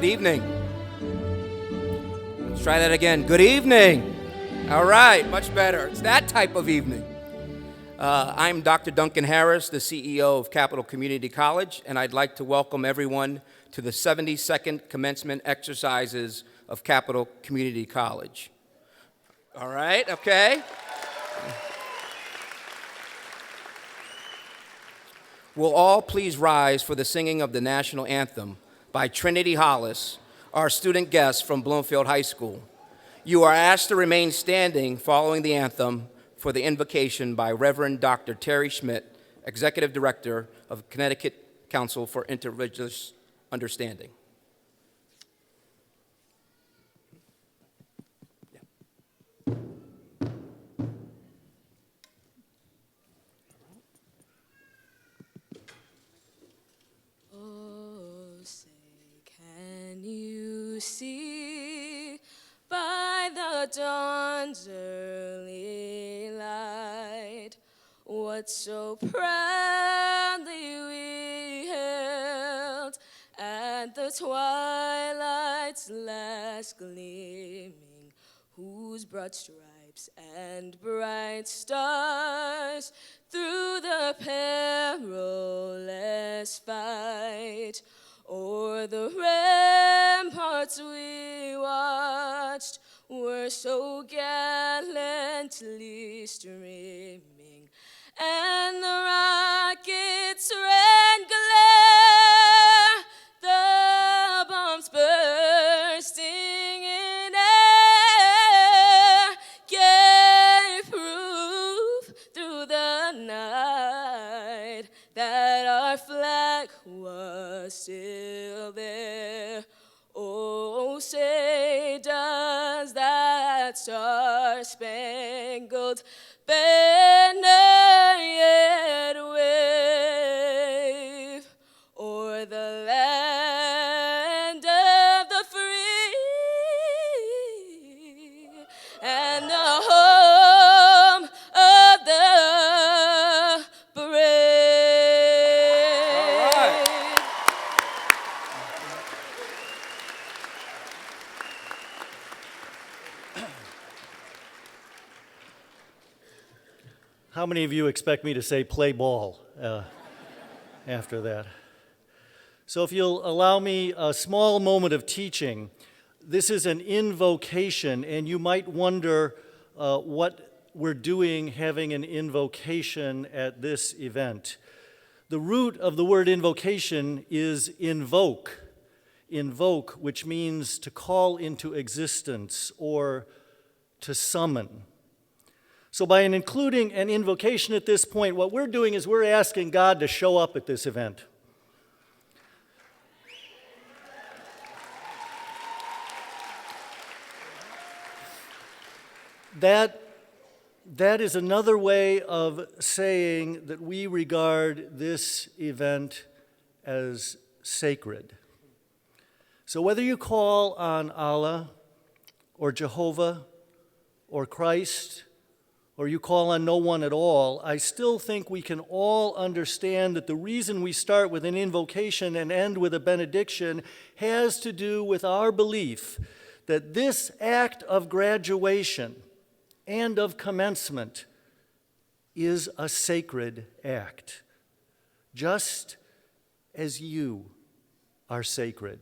Good evening. Let's try that again. Good evening. All right, much better. It's that type of evening. I'm Dr. Duncan Harris, the CEO of Capital Community College, and I'd like to welcome everyone to the 72nd commencement exercises of Capital Community College. All right, okay. Will all please rise for the singing of the national anthem by Trinity Hollis, our student guest from Bloomfield High School. You are asked to remain standing following the anthem for the invocation by Reverend Dr. Terry Schmidt, Executive Director of Connecticut Council for Interreligious Understanding. Oh, say, can you see by the dawn's early light what so proudly we held at the twilight's last gleaming, whose broad stripes and bright stars through the perilous fight o'er the ramparts we watched were so gallantly streaming, and the rockets' red glare, the bombs bursting in air, gave proof through the night that our flag was still there. Oh, say, does that star-spangled banner yet wave o'er the land of the free and the home of the brave? All right. How many of you expect me to say play ball after that? So if you'll allow me a small moment of teaching, this is an invocation, and you might wonder what we're doing having an invocation at this event. The root of the word invocation is invoke, which means to call into existence or to summon. So by including an invocation at this point, what we're doing is we're asking God to show up at this event. That is another way of saying that we regard this event as sacred. So whether you call on Allah or Jehovah or Christ, or you call on no one at all, I still think we can all understand that the reason we start with an invocation and end with a benediction has to do with our belief that this act of graduation and of commencement is a sacred act, just as you are sacred.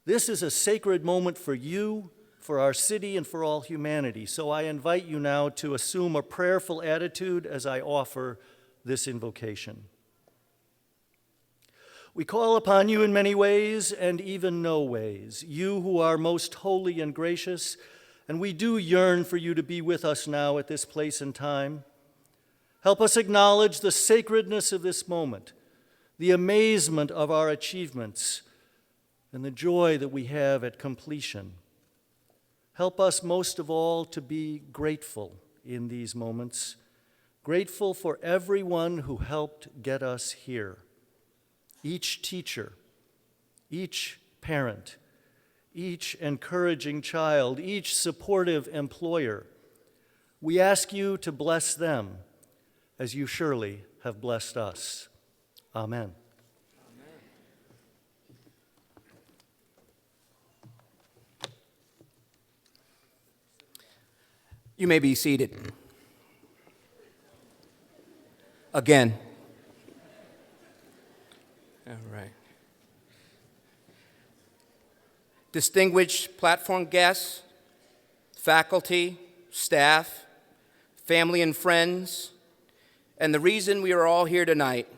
This is a sacred moment for you, for our city, and for all humanity. So I invite you now to assume a prayerful attitude as I offer this invocation. We call upon you in many ways and even no ways, you who are most holy and gracious, and we do yearn for you to be with us now at this place and time. Help us acknowledge the sacredness of this moment, the amazement of our achievements, and the joy that we have at completion. Help us most of all to be grateful in these moments, grateful for everyone who helped get us here. Each teacher, each parent, each encouraging child, each supportive employer. We ask you to bless them as you surely have blessed us. Amen. You may be seated. Again. All right. Distinguished platform guests, faculty, staff, family and friends, and the reason we are all here tonight,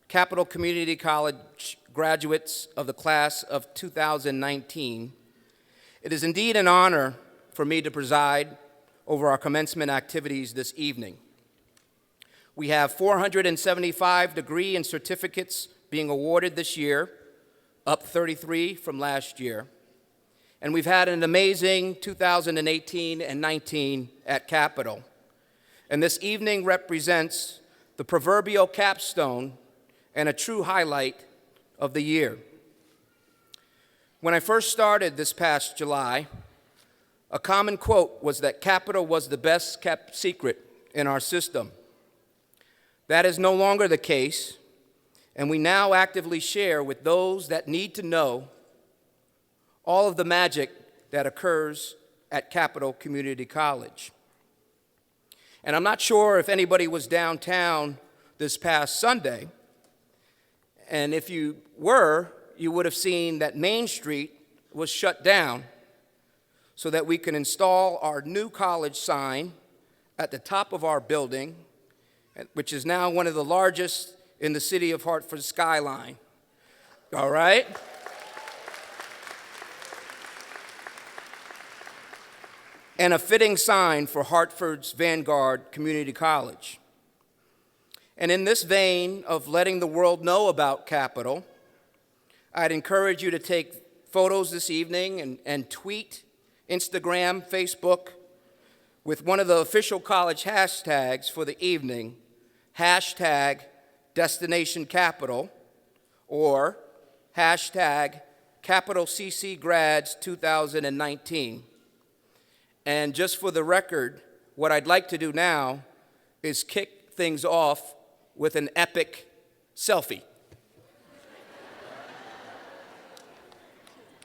Capital Community College graduates of the class of 2019, it is indeed an honor for me to preside over our commencement activities this evening. We have 475 degree and certificates being awarded this year, up 33 from last year. And we've had an amazing 2018 and 19 at Capital. And this evening represents the proverbial capstone and a true highlight of the year. When I first started this past July, a common quote was that Capital was the best kept secret in our system. That is no longer the case, and we now actively share with those that need to know all of the magic that occurs at Capital Community College. And I'm not sure if anybody was downtown this past Sunday, and if you were, you would have seen that Main Street was shut down so that we can install our new college sign at the top of our building, which is now one of the largest in the city of Hartford skyline. All right? And a fitting sign for Hartford's Vanguard Community College. And in this vein of letting the world know about Capital, I'd encourage you to take photos this evening and tweet, Instagram, Facebook, with one of the official college hashtags for the evening, hashtag Destination Capital, or hashtag Capital CC Grads 2019. And just for the record, what I'd like to do now is kick things off with an epic selfie.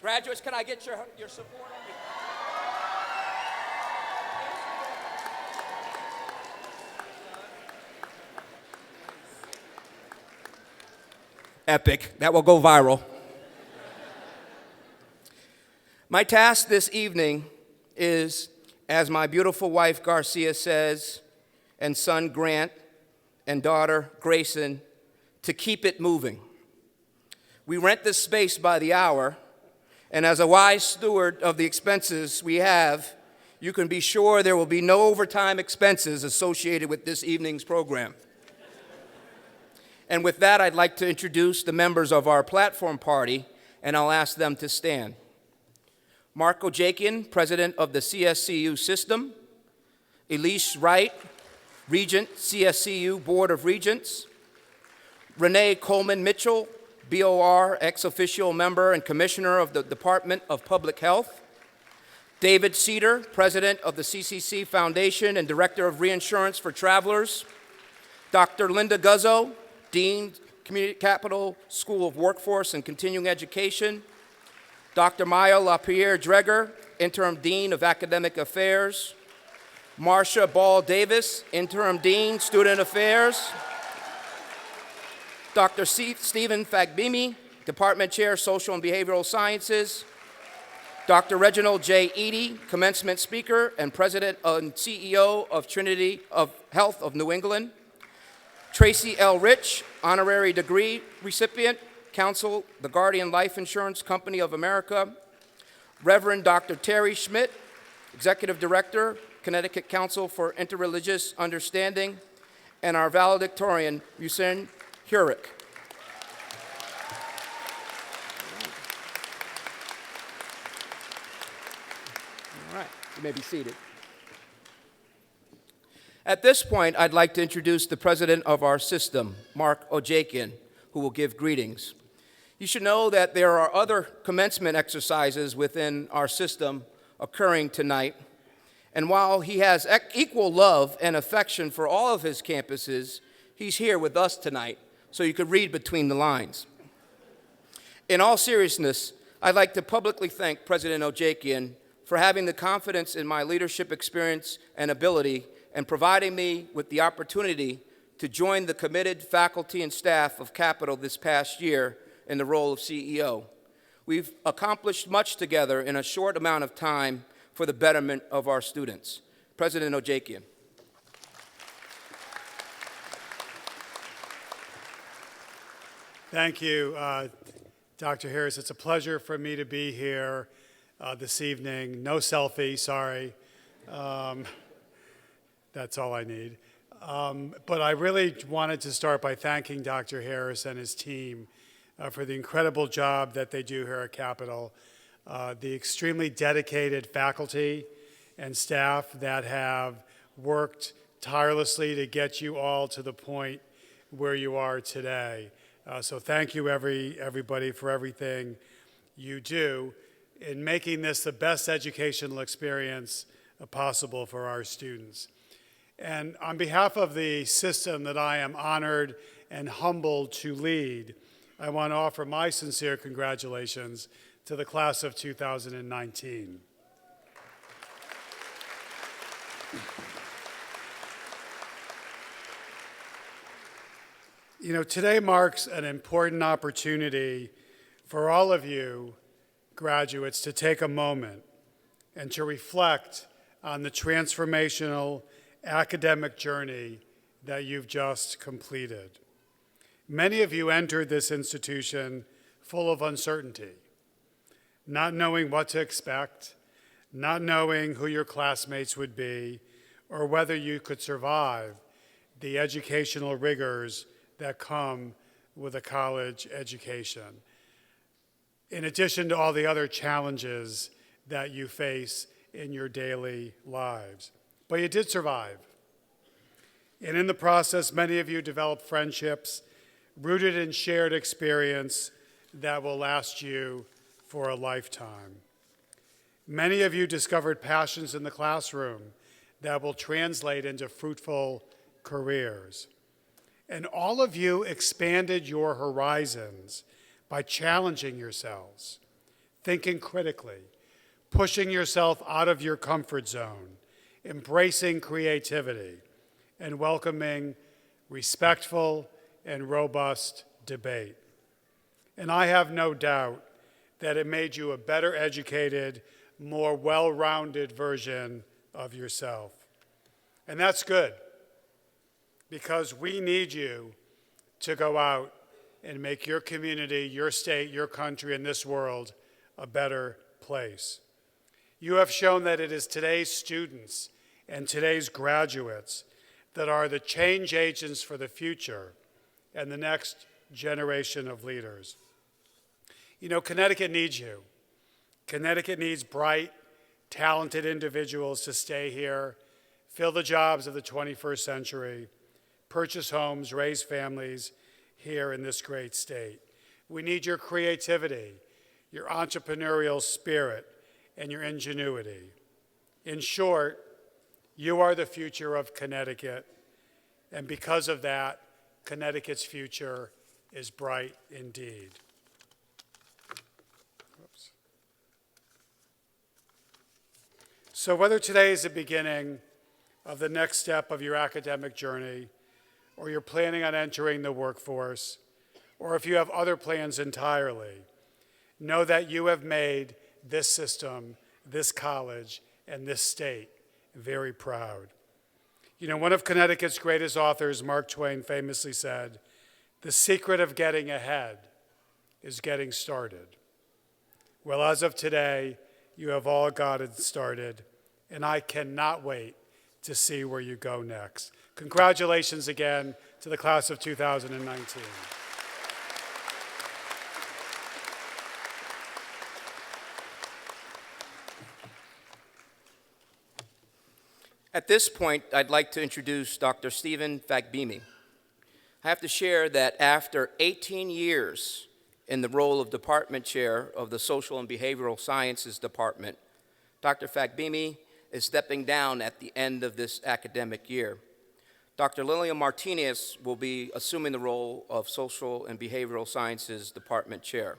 Graduates, can I get your support? Epic. That will go viral. My task this evening is, as my beautiful wife Garcia says, and son Grant, and daughter Grayson, to keep it moving. We rent this space by the hour, and as a wise steward of the expenses we have, you can be sure there will be no overtime expenses associated with this evening's program. And with that, I'd like to introduce the members of our platform party, and I'll ask them to stand. Mark Ojakian, President of the CSCU System. Elise Wright, Regent, CSCU Board of Regents. Renee Coleman Mitchell, BOR, ex-officio member and commissioner of the Department of Public Health. David Cedar, President of the CCC Foundation and Director of Reinsurance for Travelers. Dr. Linda Guzzo, Dean, Community Capital School of Workforce and Continuing Education. Dr. Maya LaPierre Dreger, Interim Dean of Academic Affairs. Marcia Ball Davis, Interim Dean, Student Affairs. Dr. Stephen Fagbimi, Department Chair, Social and Behavioral Sciences. Dr. Reginald J. Eady, Commencement Speaker and President and CEO of Trinity of Health of New England. Tracy L. Rich, Honorary Degree recipient, Counsel, the Guardian Life Insurance Company of America. Reverend Dr. Terry Schmidt, Executive Director, Connecticut Council for Interreligious Understanding, and our valedictorian, Usain Hurick. All right, you may be seated. At this point, I'd like to introduce the president of our system, Mark Ojakian, who will give greetings. You should know that there are other commencement exercises within our system occurring tonight. And while he has equal love and affection for all of his campuses, he's here with us tonight, so you could read between the lines. In all seriousness, I'd like to publicly thank President Ojakian for having the confidence in my leadership experience and ability and providing me with the opportunity to join the committed faculty and staff of Capital this past year in the role of CEO. We've accomplished much together in a short amount of time for the betterment of our students. President Ojekian. Thank you, Dr. Harris. It's a pleasure for me to be here this evening. No selfie, sorry. That's all I need. But I really wanted to start by thanking Dr. Harris and his team for the incredible job that they do here at Capital, the extremely dedicated faculty and staff that have worked tirelessly to get you all to the point where you are today. So thank you, everybody, for everything you do in making this the best educational experience possible for our students. And on behalf of the system that I am honored and humbled to lead, I want to offer my sincere congratulations to the class of 2019. You know, today marks an important opportunity for all of you graduates to take a moment and to reflect on the transformational academic journey that you've just completed. Many of you entered this institution full of uncertainty, not knowing what to expect, not knowing who your classmates would be, or whether you could survive the educational rigors that come with a college education, in addition to all the other challenges that you face in your daily lives. But you did survive. And in the process, many of you developed friendships rooted in shared experience that will last you for a lifetime. Many of you discovered passions in the classroom that will translate into fruitful careers. And all of you expanded your horizons by challenging yourselves, thinking critically, pushing yourself out of your comfort zone, embracing creativity, and welcoming respectful and robust debate. And I have no doubt that it made you a better educated, more well-rounded version of yourself. And that's good, because we need you to go out and make your community, your state, your country, and this world a better place. You have shown that it is today's students and today's graduates that are the change agents for the future and the next generation of leaders. You know, Connecticut needs you. Connecticut needs bright, talented individuals to stay here, fill the jobs of the 21st century, purchase homes, raise families here in this great state. We need your creativity, your entrepreneurial spirit, and your ingenuity. In short, you are the future of Connecticut, and because of that, Connecticut's future is bright indeed. Oops. So whether today is the beginning of the next step of your academic journey, or you're planning on entering the workforce, or if you have other plans entirely, know that you have made this system, this college, and this state very proud. You know, one of Connecticut's greatest authors, Mark Twain, famously said, "The secret of getting ahead is getting started." Well, as of today, you have all gotten started, and I cannot wait to see where you go next. Congratulations again to the class of 2019. At this point, I'd like to introduce Dr. Stephen Fagbimi. I have to share that after 18 years in the role of Department Chair of the Social and Behavioral Sciences Department, Dr. Fagbimi is stepping down at the end of this academic year. Dr. Lillian Martinez will be assuming the role of Social and Behavioral Sciences Department Chair.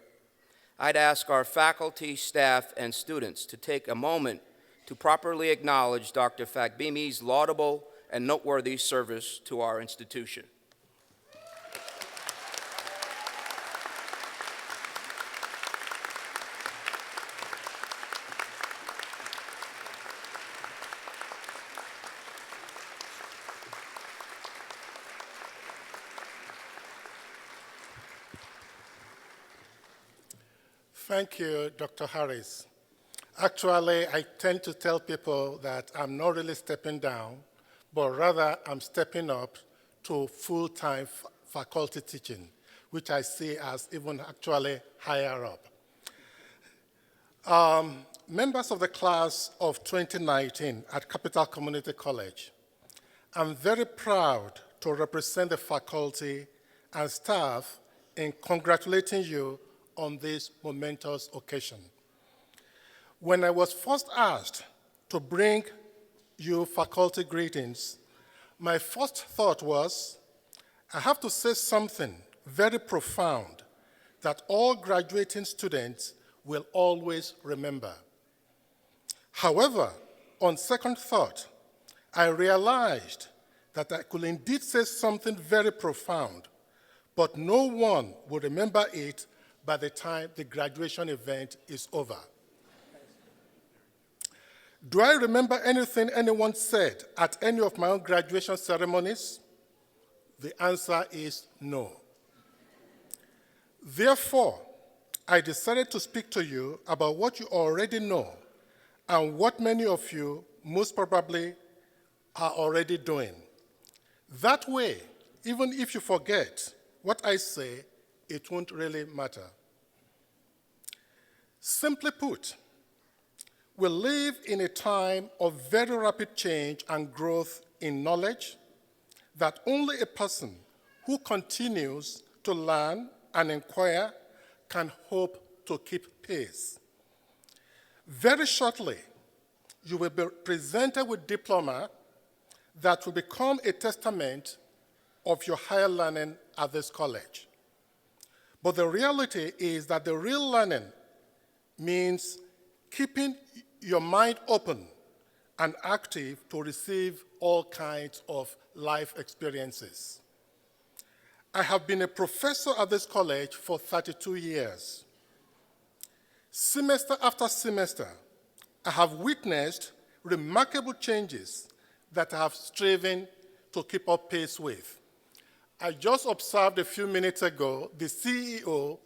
I'd ask our faculty, staff, and students to take a moment to properly acknowledge Dr. Fagbimi's laudable and noteworthy service to our institution. Thank you, Dr. Harris. Actually, I tend to tell people that I'm not really stepping down, but rather I'm stepping up to full-time faculty teaching, which I see as even actually higher up. Members of the class of 2019 at Capital Community College, I'm very proud to represent the faculty and staff in congratulating you on this momentous occasion. When I was first asked to bring you faculty greetings, my first thought was, I have to say something very profound that all graduating students will always remember. However, on second thought, I realized that I could indeed say something very profound, but no one will remember it by the time the graduation event is over. Do I remember anything anyone said at any of my own graduation ceremonies? The answer is no. Therefore, I decided to speak to you about what you already know and what many of you most probably are already doing. That way, even if you forget what I say, it won't really matter. Simply put, we live in a time of very rapid change and growth in knowledge that only a person who continues to learn and inquire can hope to keep pace. Very shortly, you will be presented with a diploma that will become a testament of your higher learning at this college. But the reality is that the real learning means keeping your mind open and active to receive all kinds of life experiences. I have been a professor at this college for 32 years. Semester after semester, I have witnessed remarkable changes that I have striven to keep up pace with. I just observed a few minutes ago the CEO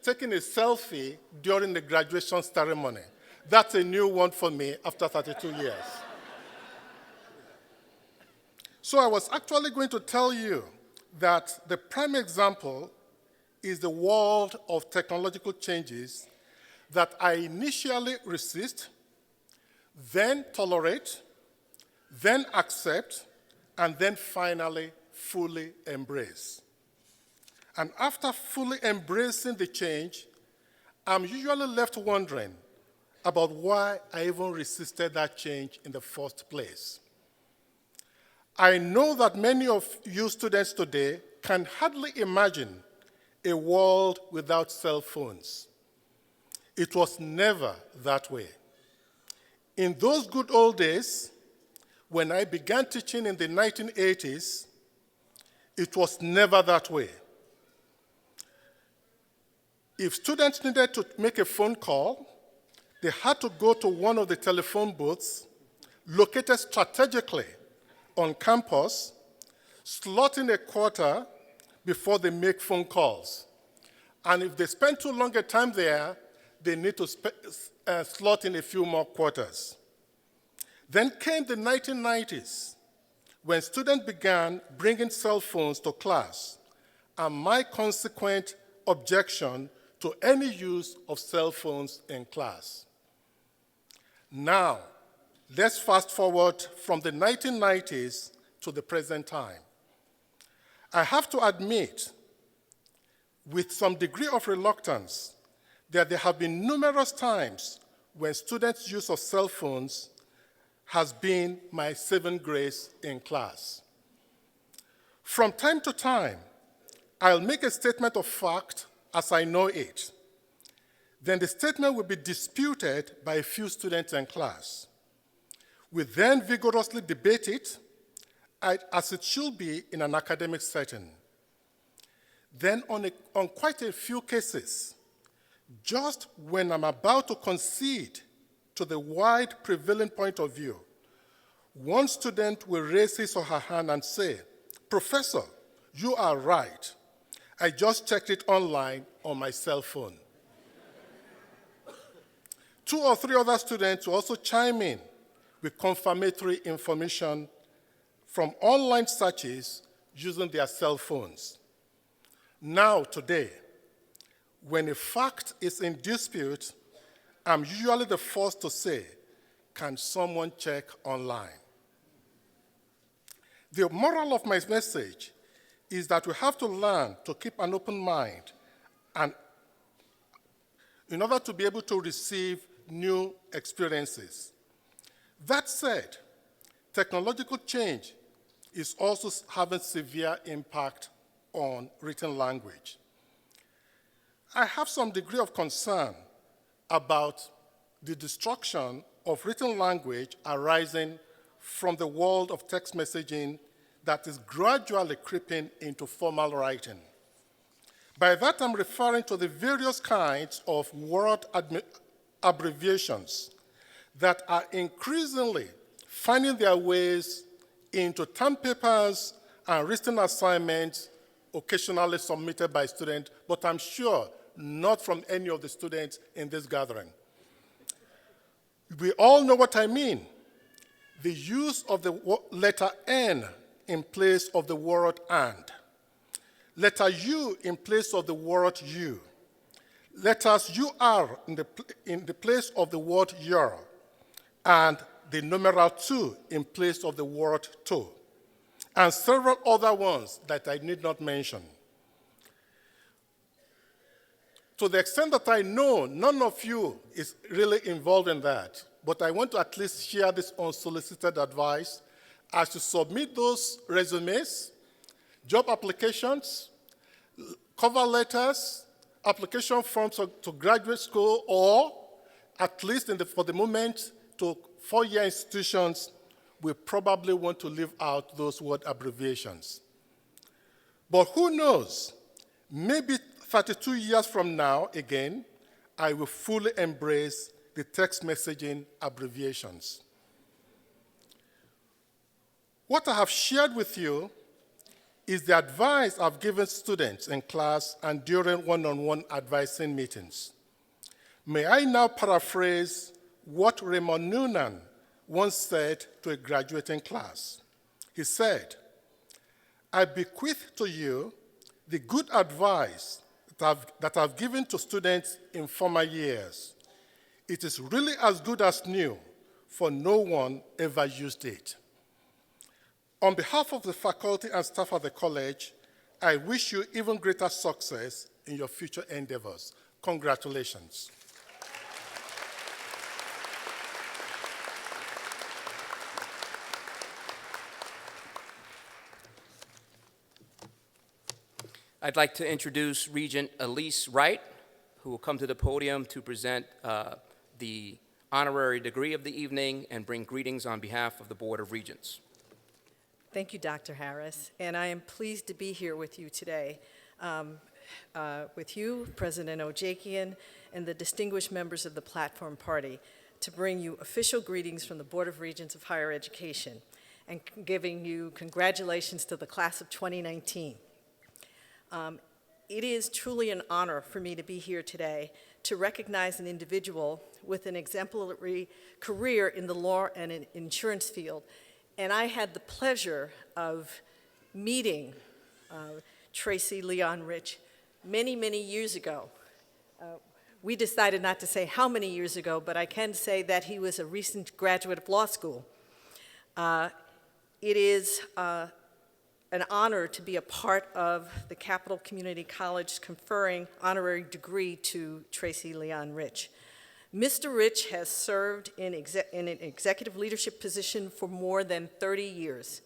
taking a selfie during the graduation ceremony. That's a new one for me after 32 years. So I was actually going to tell you that the prime example is the world of technological changes that I initially resist, then tolerate, then accept, and then finally fully embrace. And after fully embracing the change, I'm usually left wondering about why I even resisted that change in the first place. I know that many of you students today can hardly imagine a world without cell phones. It was never that way. In those good old days, when I began teaching in the 1980s, it was never that way. If students needed to make a phone call, they had to go to one of the telephone booths located strategically on campus, slot in a quarter before they make phone calls. And if they spend too long a time there, they need to slot in a few more quarters. Then came the 1990s, when students began bringing cell phones to class, and my consequent objection to any use of cell phones in class. Now, let's fast forward from the 1990s to the present time. I have to admit, with some degree of reluctance, that there have been numerous times when students' use of cell phones has been my saving grace in class. From time to time, I'll make a statement of fact as I know it, Then the statement will be disputed by a few students in class. We then vigorously debate it, as it should be in an academic setting. Then on quite a few cases, just when I'm about to concede to the wide prevailing point of view, one student will raise his or her hand and say, "Professor, you are right. I just checked it online on my cell phone." 2 or 3 other students will also chime in with confirmatory information from online searches using their cell phones. Now, today, when a fact is in dispute, I'm usually the first to say, "Can someone check online?" The moral of my message is that we have to learn to keep an open mind and in order to be able to receive new experiences. That said, technological change is also having severe impact on written language. I have some degree of concern about the destruction of written language arising from the world of text messaging that is gradually creeping into formal writing. By that, I'm referring to the various kinds of word abbreviations that are increasingly finding their ways into term papers and written assignments occasionally submitted by students, but I'm sure not from any of the students in this gathering. We all know what I mean. The use of the letter N in place of the word and, letter U in place of the word you, letters UR in the place of the word your, and the numeral 2 in place of the word to, and several other ones that I need not mention. To the extent that I know none of you is really involved in that, but I want to at least share this unsolicited advice as to submit those resumes, job applications, cover letters, application forms to graduate school, or at least for the moment to four-year institutions. We probably want to leave out those word abbreviations. But who knows? Maybe 32 years from now, again, I will fully embrace the text messaging abbreviations. What I have shared with you is the advice I've given students in class and during one-on-one advising meetings. May I now paraphrase what Raymond Noonan once said to a graduating class. He said, "I bequeath to you the good advice that I've given to students in former years. It is really as good as new, for no one ever used it." On behalf of the faculty and staff at the college, I wish you even greater success in your future endeavors. Congratulations. I'd like to introduce Regent Elise Wright, who will come to the podium to present the honorary degree of the evening and bring greetings on behalf of the Board of Regents. Thank you, Dr. Harris, and I am pleased to be here with you today, with you, President Ojakian, and the distinguished members of the Platform Party, to bring you official greetings from the Board of Regents of Higher Education and giving you congratulations to the class of 2019. It is truly an honor for me to be here today to recognize an individual with an exemplary career in the law and insurance field. And I had the pleasure of meeting Tracy Leon Rich many, many years ago. We decided not to say how many years ago, but I can say that he was a recent graduate of law school. It is an honor to be a part of the Capital Community College conferring honorary degree to Tracy Leon Rich. Mr. Rich has served in an executive leadership position for more than 30 years.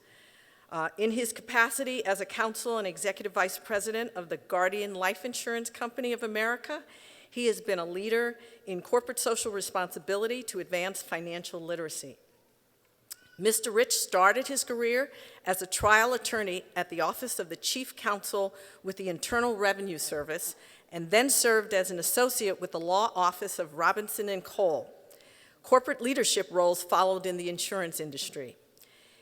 In his capacity as a counsel and executive vice president of the Guardian Life Insurance Company of America, He has been a leader in corporate social responsibility to advance financial literacy. Mr. Rich started his career as a trial attorney at the Office of the Chief Counsel with the Internal Revenue Service, and then served as an associate with the law office of Robinson and Cole. Corporate leadership roles followed in the insurance industry.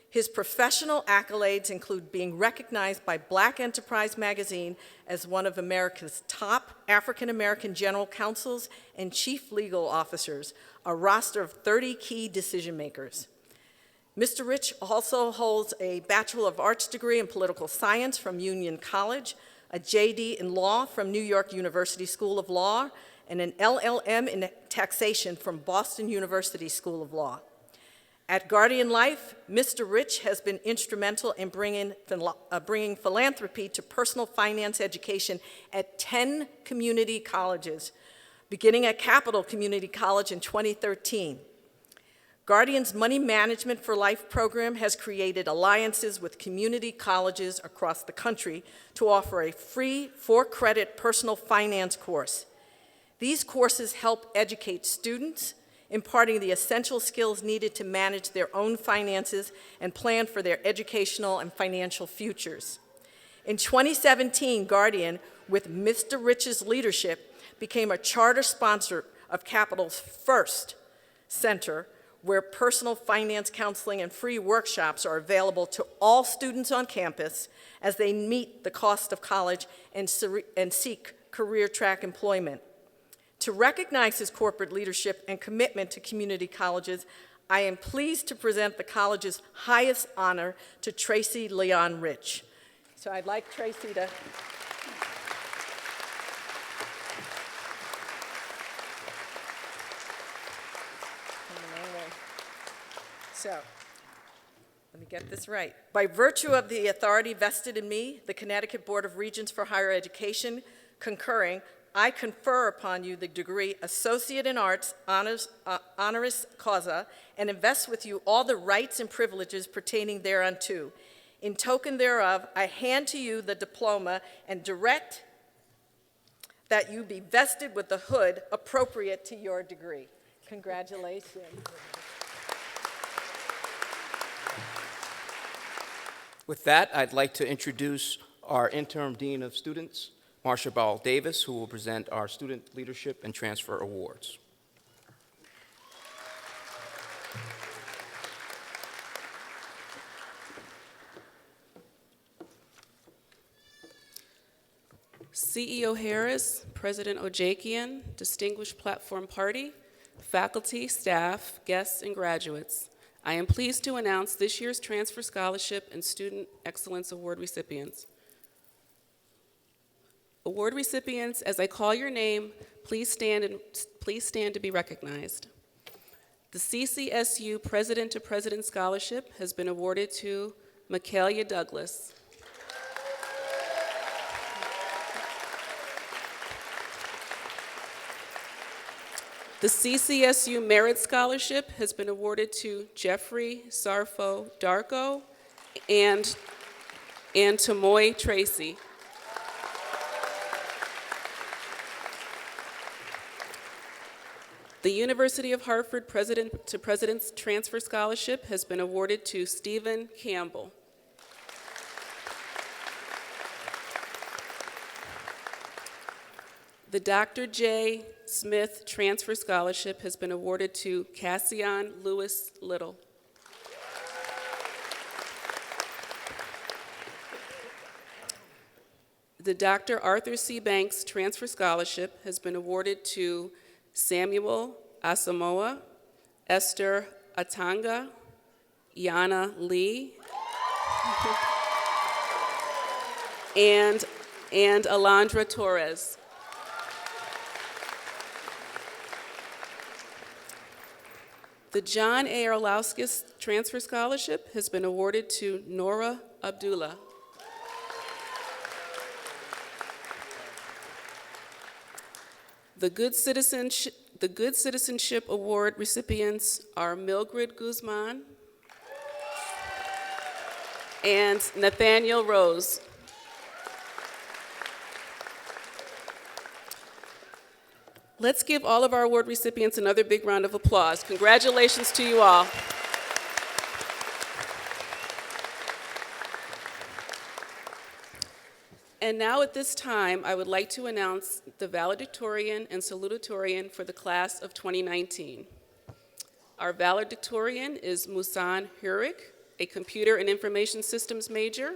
His professional accolades include being recognized by Black Enterprise magazine as one of America's top African American general counsels and chief legal officers, a roster of 30 key decision makers. Mr. Rich also holds a Bachelor of Arts degree in political science from Union College, a JD in law from New York University School of Law, and an LLM in taxation from Boston University School of Law. At Guardian Life, Mr. Rich has been instrumental in bringing philanthropy to personal finance education at 10 community colleges, beginning at Capital Community College in 2013. Guardian's Money Management for Life program has created alliances with community colleges across the country to offer a free 4-credit personal finance course. These courses help educate students, imparting the essential skills needed to manage their own finances and plan for their educational and financial futures. In 2017, Guardian, with Mr. Rich's leadership, became a charter sponsor of Capital's first center, where personal finance counseling and free workshops are available to all students on campus as they meet the cost of college and seek career track employment. To recognize his corporate leadership and commitment to community colleges, I am pleased to present the college's highest honor to Tracy Leon Rich. So I'd like Tracy to... So, let me get this right. By virtue of the authority vested in me, the Connecticut Board of Regents for Higher Education, concurring, I confer upon you the degree Associate in Arts, honoris causa, and invest with you all the rights and privileges pertaining thereunto. In token thereof, I hand to you the diploma and direct that you be vested with the hood appropriate to your degree. Congratulations. With that, I'd like to introduce our interim dean of students, Marsha Ball Davis, who will present our Student Leadership and Transfer Awards. CEO Harris, President Ojakian, distinguished platform party, faculty, staff, guests, and graduates, I am pleased to announce this year's Transfer Scholarship and Student Excellence Award recipients. Award recipients, as I call your name, please stand to be recognized. The CCSU President to President Scholarship has been awarded to Michaelia Douglas. The CCSU Merit Scholarship has been awarded to Jeffrey Sarfo Darko and Tamoy Tracy. The University of Hartford President to President's Transfer Scholarship has been awarded to Stephen Campbell. The Dr. J. Smith Transfer Scholarship has been awarded to Cassian Lewis Little. The Dr. Arthur C. Banks Transfer Scholarship has been awarded to Samuel Asamoah, Esther Atanga, Yana Lee, and Alondra Torres. The John A. Arlauskis Transfer Scholarship has been awarded to Nora Abdullah. The Good Citizenship Award recipients are Mildred Guzman and Nathaniel Rose. Let's give all of our award recipients another big round of applause. Congratulations to you all. And now at this time, I would like to announce the valedictorian and salutatorian for the class of 2019. Our valedictorian is Musan Hurik, a computer and information systems major.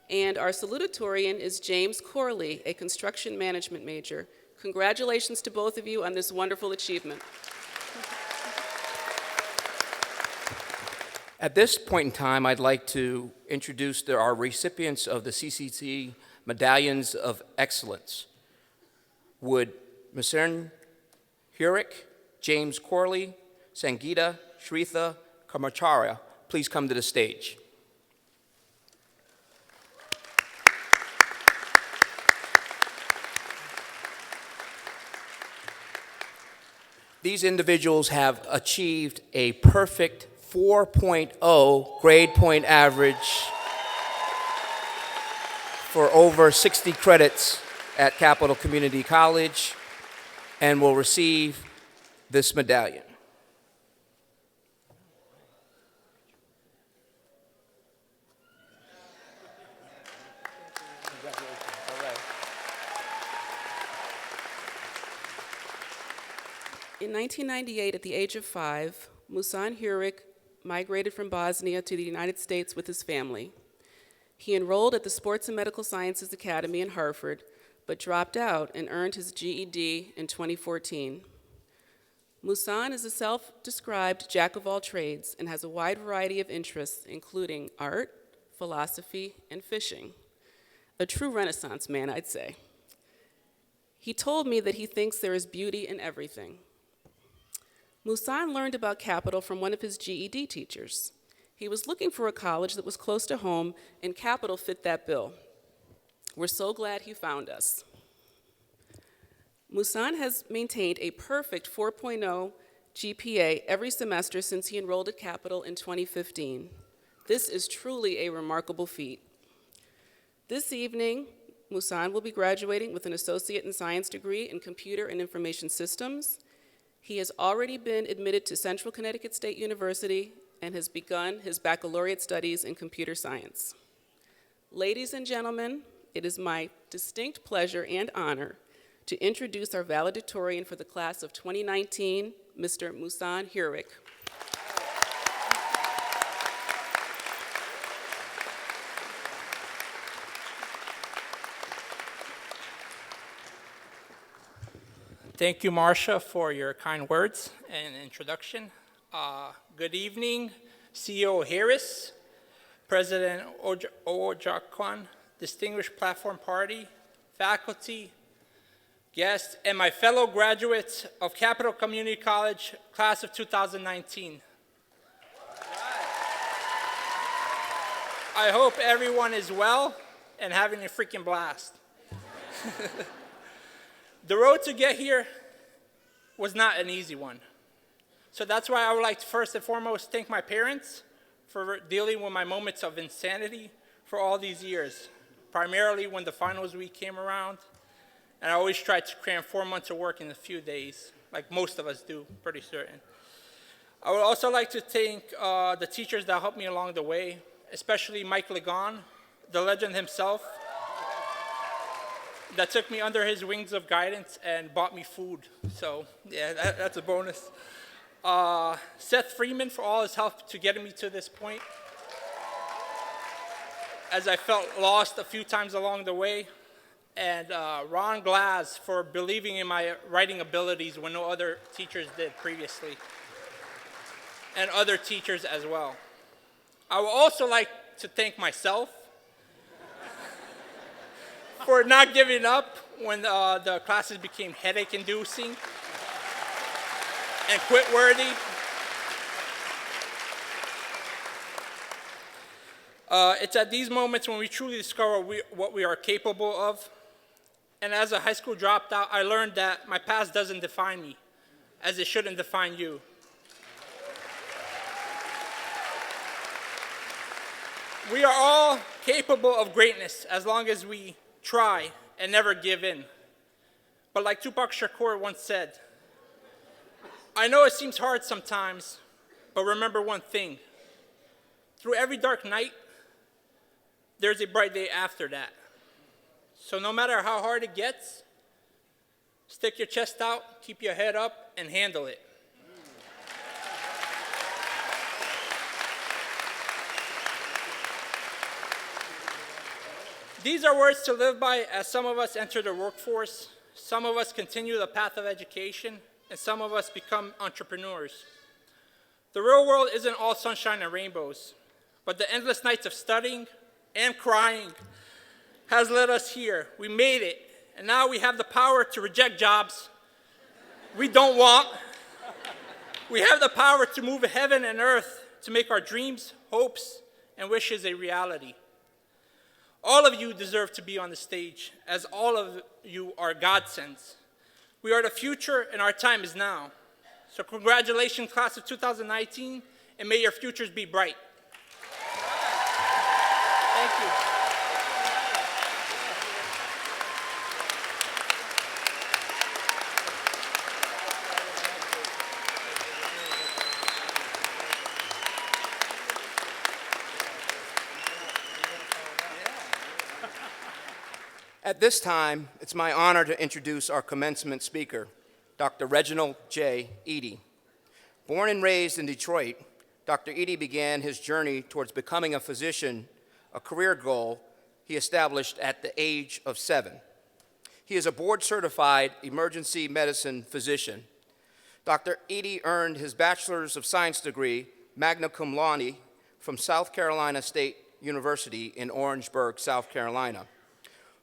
And our salutatorian is James Corley, a construction management major. Congratulations to both of you on this wonderful achievement. At this point in time, I'd like to introduce our recipients of the CCC Medallions of Excellence. Would Musan Hurik, James Corley, Sangeeta Shritha Kamacharya please come to the stage? These individuals have achieved a perfect 4.0 grade point average for over 60 credits at Capital Community College and will receive this medallion. In 1998, at the age of 5, Musan Hurik migrated from Bosnia to the United States with his family. He enrolled at the Sports and Medical Sciences Academy in Hartford, but dropped out and earned his GED in 2014. Musan is a self-described jack of all trades and has a wide variety of interests, including art, philosophy, and fishing. A true Renaissance man, I'd say. He told me that he thinks there is beauty in everything. Musan learned about Capital from one of his GED teachers. He was looking for a college that was close to home, and Capital fit that bill. We're so glad he found us. Musan has maintained a perfect 4.0 GPA every semester since he enrolled at Capital in 2015. This is truly a remarkable feat. This evening, Musan will be graduating with an Associate in Science degree in Computer and Information Systems. He has already been admitted to Central Connecticut State University and has begun his baccalaureate studies in computer science. Ladies and gentlemen, it is my distinct pleasure and honor to introduce our valedictorian for the class of 2019, Mr. Musan Hurik. Thank you, Marcia, for your kind words and introduction. Good evening, CEO Harris, President Ojakwan, distinguished platform party, faculty, guests, and my fellow graduates of Capital Community College, class of 2019. I hope everyone is well and having a freaking blast. The road to get here was not an easy one. So that's why I would like to first and foremost thank my parents for dealing with my moments of insanity for all these years, primarily when the finals week came around. And I always tried to cram 4 months of work in a few days, like most of us do, pretty certain. I would also like to thank the teachers that helped me along the way, especially Mike Ligon, the legend himself, that took me under his wings of guidance and bought me food. So yeah, that's a bonus. Seth Freeman for all his help to getting me to this point, as I felt lost a few times along the way. And Ron Glass for believing in my writing abilities when no other teachers did previously. And other teachers as well. I would also like to thank myself for not giving up when the classes became headache-inducing and quit-worthy. It's at these moments when we truly discover what we are capable of. And as a high school dropout, I learned that my past doesn't define me, as it shouldn't define you. We are all capable of greatness as long as we try and never give in. But like Tupac Shakur once said, I know it seems hard sometimes, but remember one thing. Through every dark night, there's a bright day after that. So no matter how hard it gets, stick your chest out, keep your head up, and handle it. These are words to live by as some of us enter the workforce, some of us continue the path of education, and some of us become entrepreneurs. The real world isn't all sunshine and rainbows, but the endless nights of studying and crying has led us here. We made it, and now we have the power to reject jobs we don't want. We have the power to move heaven and earth to make our dreams, hopes, and wishes a reality. All of you deserve to be on the stage, as all of you are godsends. We are the future, and our time is now. So congratulations, class of 2019, and may your futures be bright. Thank you. At this time, it's my honor to introduce our commencement speaker, Dr. Reginald J. Eady. Born and raised in Detroit, Dr. Eady began his journey towards becoming a physician, a career goal he established at the age of 7. He is a board-certified emergency medicine physician. Dr. Eady earned his Bachelor's of Science degree, magna cum laude, from South Carolina State University in Orangeburg, South Carolina.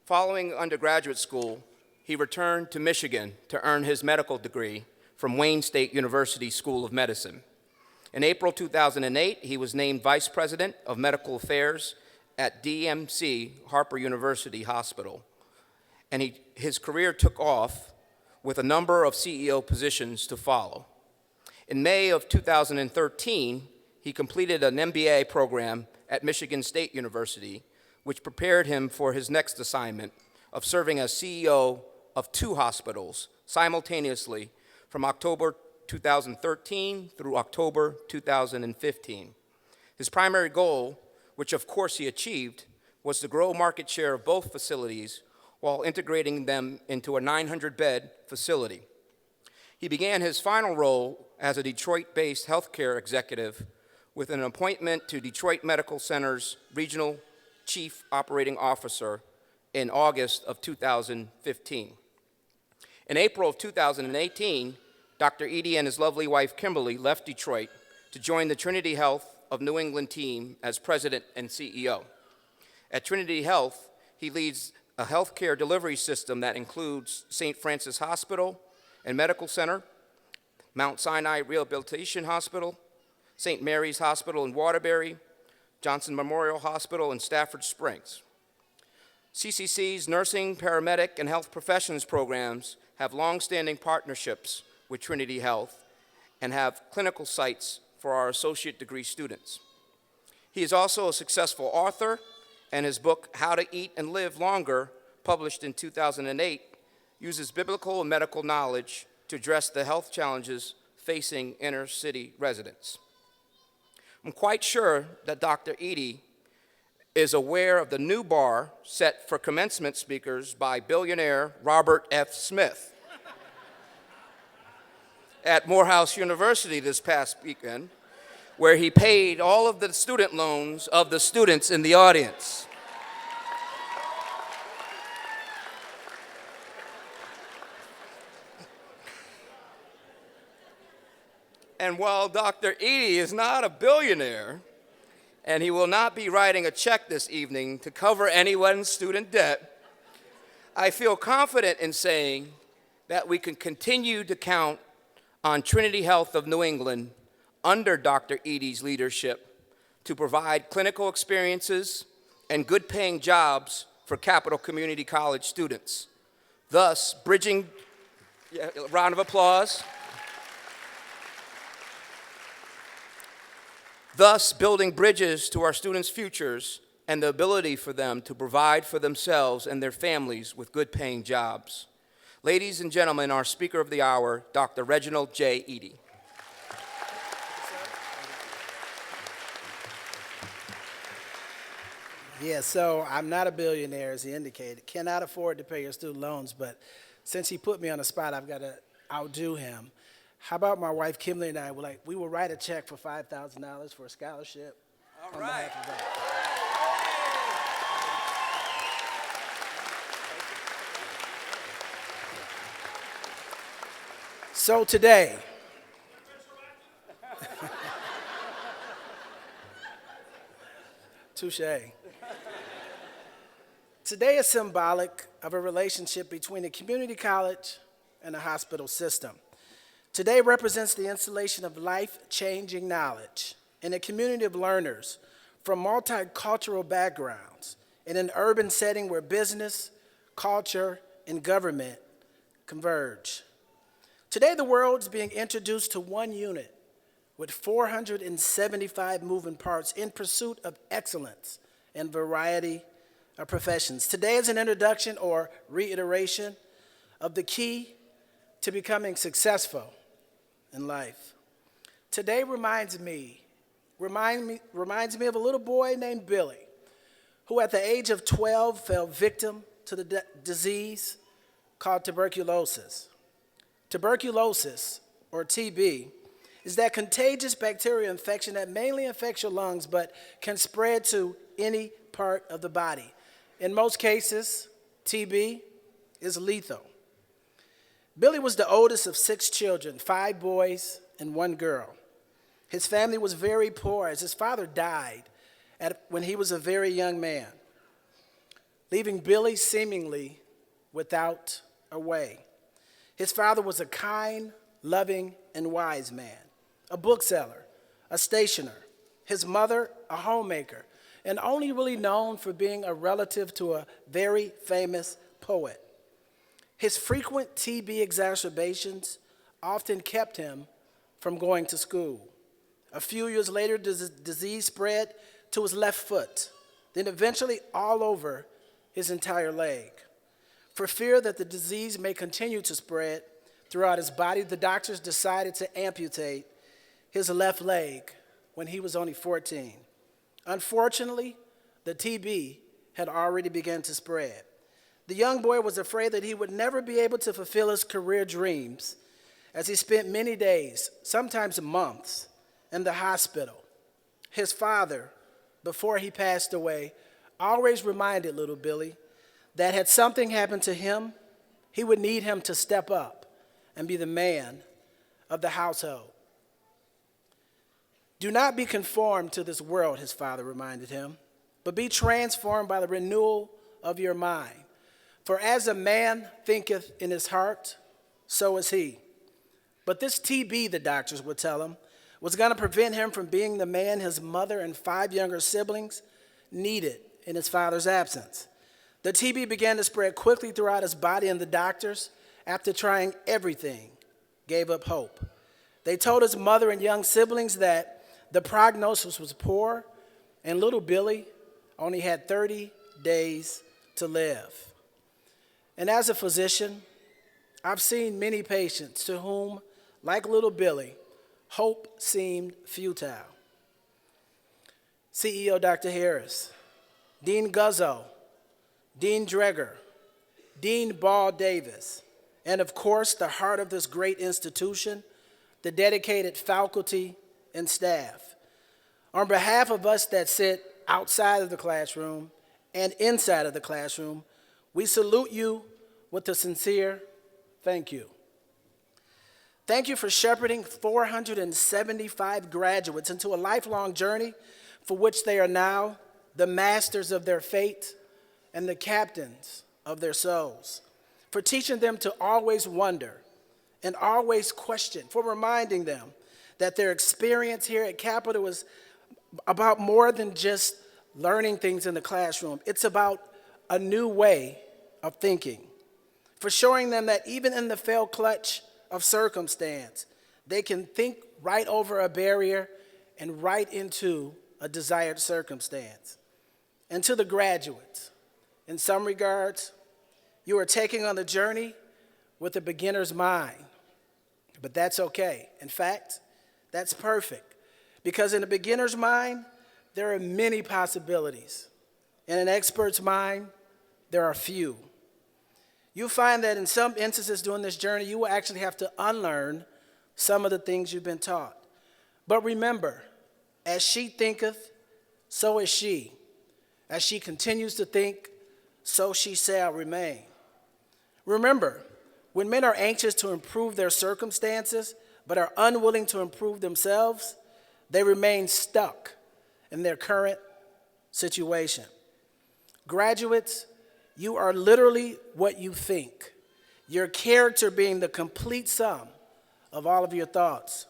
Following undergraduate school, he returned to Michigan to earn his medical degree from Wayne State University School of Medicine. In April 2008, he was named Vice President of Medical Affairs at DMC Hartford University Hospital, and his career took off with a number of CEO positions to follow. In May of 2013, he completed an MBA program at Michigan State University, which prepared him for his next assignment of serving as CEO of 2 hospitals simultaneously from October 2013 through October 2015. His primary goal, which of course he achieved, was to grow market share of both facilities while integrating them into a 900-bed facility. He began his final role as a Detroit-based healthcare executive with an appointment to Detroit Medical Center's Regional Chief Operating Officer in August of 2015. In April of 2018, Dr. Eady and his lovely wife, Kimberly, left Detroit to join the Trinity Health of New England team as president and CEO. At Trinity Health, he leads a healthcare delivery system that includes St. Francis Hospital and Medical Center, Mount Sinai Rehabilitation Hospital, St. Mary's Hospital in Waterbury, Johnson Memorial Hospital in Stafford Springs. CCC's nursing, paramedic, and health professions programs have long-standing partnerships with Trinity Health and have clinical sites for our associate degree students. He is also a successful author, and his book, How to Eat and Live Longer, published in 2008, uses biblical and medical knowledge to address the health challenges facing inner city residents. I'm quite sure that Dr. Eady is aware of the new bar set for commencement speakers by billionaire Robert F. Smith at Morehouse University this past weekend, where he paid all of the student loans of the students in the audience. And while Dr. Eady is not a billionaire, and he will not be writing a check this evening to cover anyone's student debt, I feel confident in saying that we can continue to count on Trinity Health of New England under Dr. Eady's leadership to provide clinical experiences and good-paying jobs for Capital Community College students, thus bridging, a round of applause, thus building bridges to our students' futures and the ability for them to provide for themselves and their families with good-paying jobs. Ladies and gentlemen, our speaker of the hour, Dr. Reginald J. Eady. Yeah, so I'm not a billionaire, as he indicated. Cannot afford to pay your student loans, but since he put me on the spot, I've got to outdo him. How about my wife, Kimberly, and I, we will write a check for $5,000 for a scholarship. All right. So today, touche. Today is symbolic of a relationship between a community college and a hospital system. Today represents the installation of life-changing knowledge in a community of learners from multicultural backgrounds in an urban setting where business, culture, and government converge. Today, the world is being introduced to one unit with 475 moving parts in pursuit of excellence and variety of professions. Today is an introduction or reiteration of the key to becoming successful in life. Today reminds me of a little boy named Billy, who at the age of 12 fell victim to the disease called tuberculosis. Tuberculosis, or TB, is that contagious bacterial infection that mainly affects your lungs but can spread to any part of the body. In most cases, TB is lethal. Billy was the oldest of 6 children, 5 boys and 1 girl. His family was very poor as his father died when he was a very young man, leaving Billy seemingly without a way. His father was a kind, loving, and wise man, a bookseller, a stationer. His mother, a homemaker, and only really known for being a relative to a very famous poet. His frequent TB exacerbations often kept him from going to school. A few years later, the disease spread to his left foot, then eventually all over his entire leg. For fear that the disease may continue to spread throughout his body, the doctors decided to amputate his left leg when he was only 14. Unfortunately, the TB had already begun to spread. The young boy was afraid that he would never be able to fulfill his career dreams, as he spent many days, sometimes months, in the hospital. His father, before he passed away, always reminded little Billy that had something happened to him, he would need him to step up and be the man of the household. Do not be conformed to this world, his father reminded him, but be transformed by the renewal of your mind. For as a man thinketh in his heart, so is he. But this TB, the doctors would tell him, was going to prevent him from being the man his mother and 5 younger siblings needed in his father's absence. The TB began to spread quickly throughout his body, and the doctors, after trying everything, gave up hope. They told his mother and young siblings that the prognosis was poor, and little Billy only had 30 days to live. And as a physician, I've seen many patients to whom, like little Billy, hope seemed futile. CEO Dr. Harris, Dean Guzzo, Dean Dreger, Dean Ball Davis, and of course, the heart of this great institution, the dedicated faculty and staff. On behalf of us that sit outside of the classroom and inside of the classroom, we salute you with a sincere thank you. Thank you for shepherding 475 graduates into a lifelong journey for which they are now the masters of their fate and the captains of their souls, for teaching them to always wonder and always question, for reminding them that their experience here at Capitol is about more than just learning things in the classroom. It's about a new way of thinking, for showing them that even in the failed clutch of circumstance, they can think right over a barrier and right into a desired circumstance. And to the graduates, in some regards, you are taking on the journey with a beginner's mind. But that's okay. In fact, that's perfect. Because in a beginner's mind, there are many possibilities. In an expert's mind, there are few. You'll find that in some instances during this journey, you will actually have to unlearn some of the things you've been taught. But remember, as she thinketh, so is she. As she continues to think, so she shall remain. Remember, when men are anxious to improve their circumstances, but are unwilling to improve themselves, they remain stuck in their current situation. Graduates, you are literally what you think, your character being the complete sum of all of your thoughts.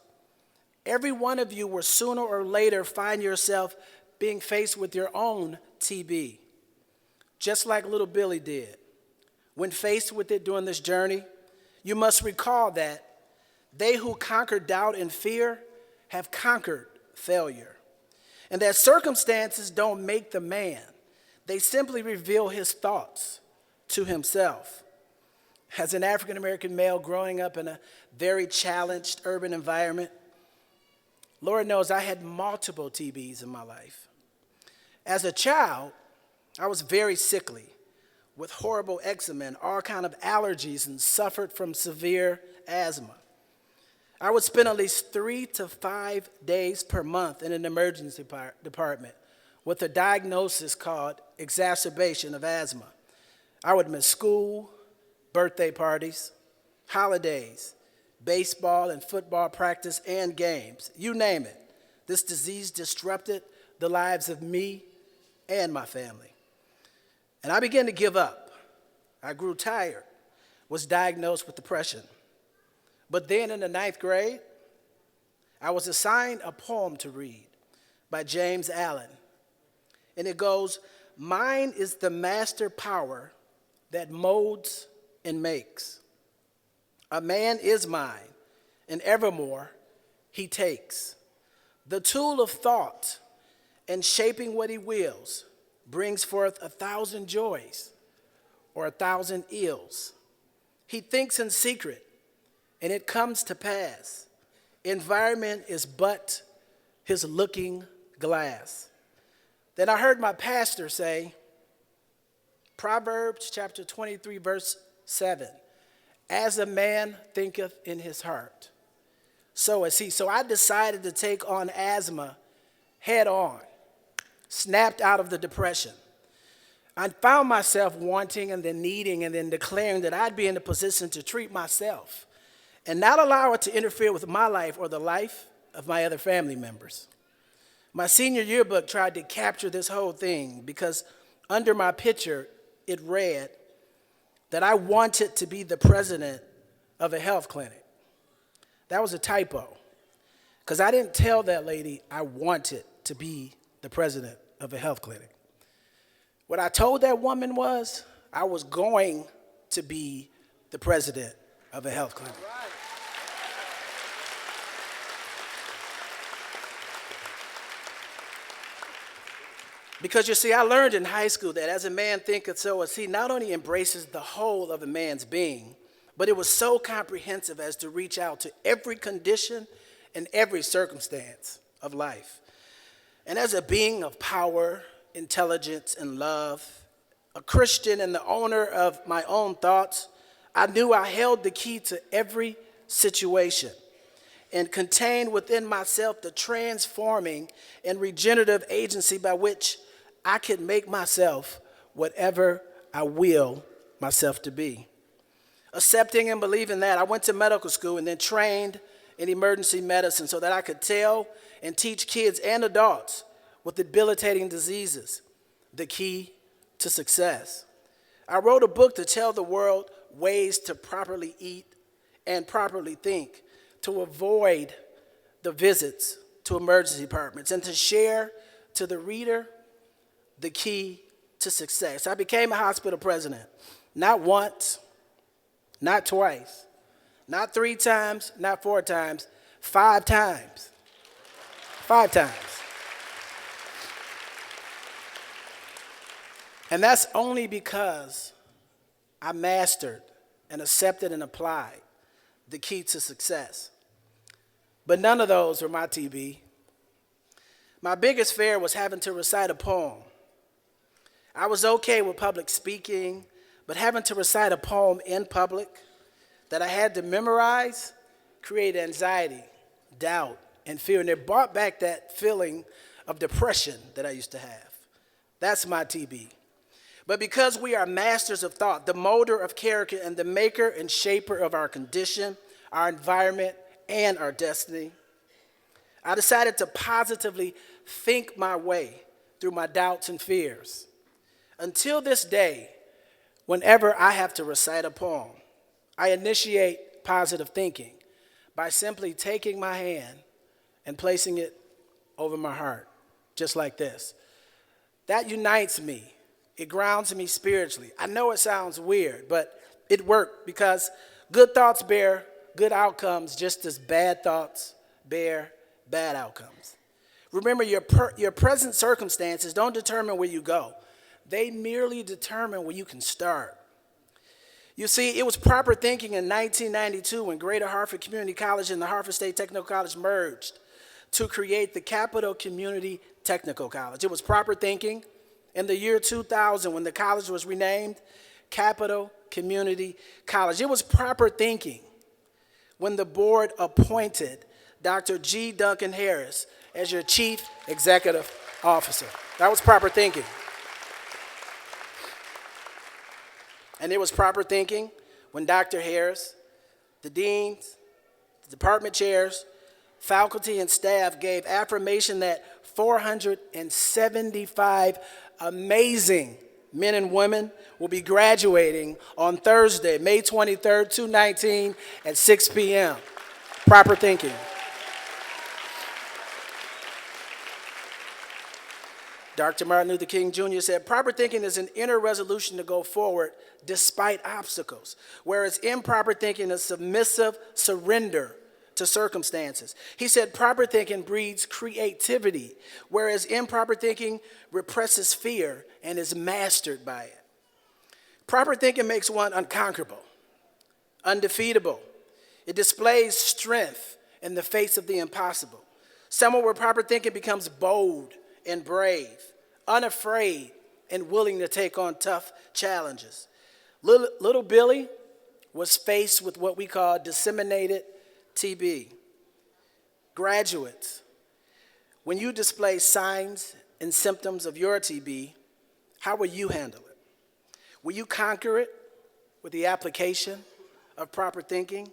Every one of you will sooner or later find yourself being faced with your own TB, just like little Billy did. When faced with it during this journey, you must recall that they who conquer doubt and fear have conquered failure, and that circumstances don't make the man. They simply reveal his thoughts to himself. As an African-American male growing up in a very challenged urban environment, Lord knows I had multiple TBs in my life. As a child, I was very sickly with horrible eczema and all kinds of allergies and suffered from severe asthma. I would spend at least 3 to 5 days per month in an emergency department with a diagnosis called exacerbation of asthma. I would miss school, birthday parties, holidays, baseball and football practice and games, you name it. This disease disrupted the lives of me and my family. And I began to give up. I grew tired, was diagnosed with depression. But then in the 9th grade, I was assigned a poem to read by James Allen. And it goes, "Mine is the master power that molds and makes. A man is mine, and evermore he takes. The tool of thought and shaping what he wills brings forth 1,000 joys or 1,000 ills. He thinks in secret, and it comes to pass. Environment is but his looking glass." Then I heard my pastor say, Proverbs chapter 23, verse 7, "As a man thinketh in his heart, so is he." So I decided to take on asthma head on, snapped out of the depression. I found myself wanting and then needing and then declaring that I'd be in a position to treat myself and not allow it to interfere with my life or the life of my other family members. My senior yearbook tried to capture this whole thing because under my picture, it read that I wanted to be the president of a health clinic. That was a typo, because I didn't tell that lady I wanted to be the president of a health clinic. What I told that woman was I was going to be the president of a health clinic. Because you see, I learned in high school that as a man thinketh, so is he not only embraces the whole of a man's being, but it was so comprehensive as to reach out to every condition and every circumstance of life. And as a being of power, intelligence, and love, a Christian and the owner of my own thoughts, I knew I held the key to every situation and contained within myself the transforming and regenerative agency by which I could make myself whatever I will myself to be. Accepting and believing that, I went to medical school and then trained in emergency medicine so that I could tell and teach kids and adults with debilitating diseases the key to success. I wrote a book to tell the world ways to properly eat and properly think, to avoid the visits to emergency departments, and to share to the reader the key to success. I became a hospital president, not once, not twice, not 3 times, not 4 times, 5 times. 5 times. And that's only because I mastered and accepted and applied the key to success. But none of those were my TB. My biggest fear was having to recite a poem. I was okay with public speaking, but having to recite a poem in public that I had to memorize created anxiety, doubt, and fear, and it brought back that feeling of depression that I used to have. That's my TB. But because we are masters of thought, the molder of character, and the maker and shaper of our condition, our environment, and our destiny, I decided to positively think my way through my doubts and fears. Until this day, whenever I have to recite a poem, I initiate positive thinking by simply taking my hand and placing it over my heart, just like this. That unites me. It grounds me spiritually. I know it sounds weird, but it worked because good thoughts bear good outcomes just as bad thoughts bear bad outcomes. Remember, your present circumstances don't determine where you go. They merely determine where you can start. You see, it was proper thinking in 1992 when Greater Hartford Community College and the Hartford State Technical College merged to create the Capital Community Technical College. It was proper thinking in the year 2000 when the college was renamed Capital Community College. It was proper thinking when the board appointed Dr. G. Duncan Harris as your Chief Executive Officer. That was proper thinking. And it was proper thinking when Dr. Harris, the deans, the department chairs, faculty, and staff gave affirmation that 475 amazing men and women will be graduating on Thursday, May 23rd, 2019 at 6 p.m. Proper thinking. Dr. Martin Luther King Jr. said, proper thinking is an inner resolution to go forward despite obstacles, whereas improper thinking is submissive surrender to circumstances. He said proper thinking breeds creativity, whereas improper thinking represses fear and is mastered by it. Proper thinking makes one unconquerable, undefeatable. It displays strength in the face of the impossible. Someone with proper thinking becomes bold and brave, unafraid, and willing to take on tough challenges. Little Billy was faced with what we call disseminated TB. Graduates, when you display signs and symptoms of your TB, how will you handle it? Will you conquer it with the application of proper thinking?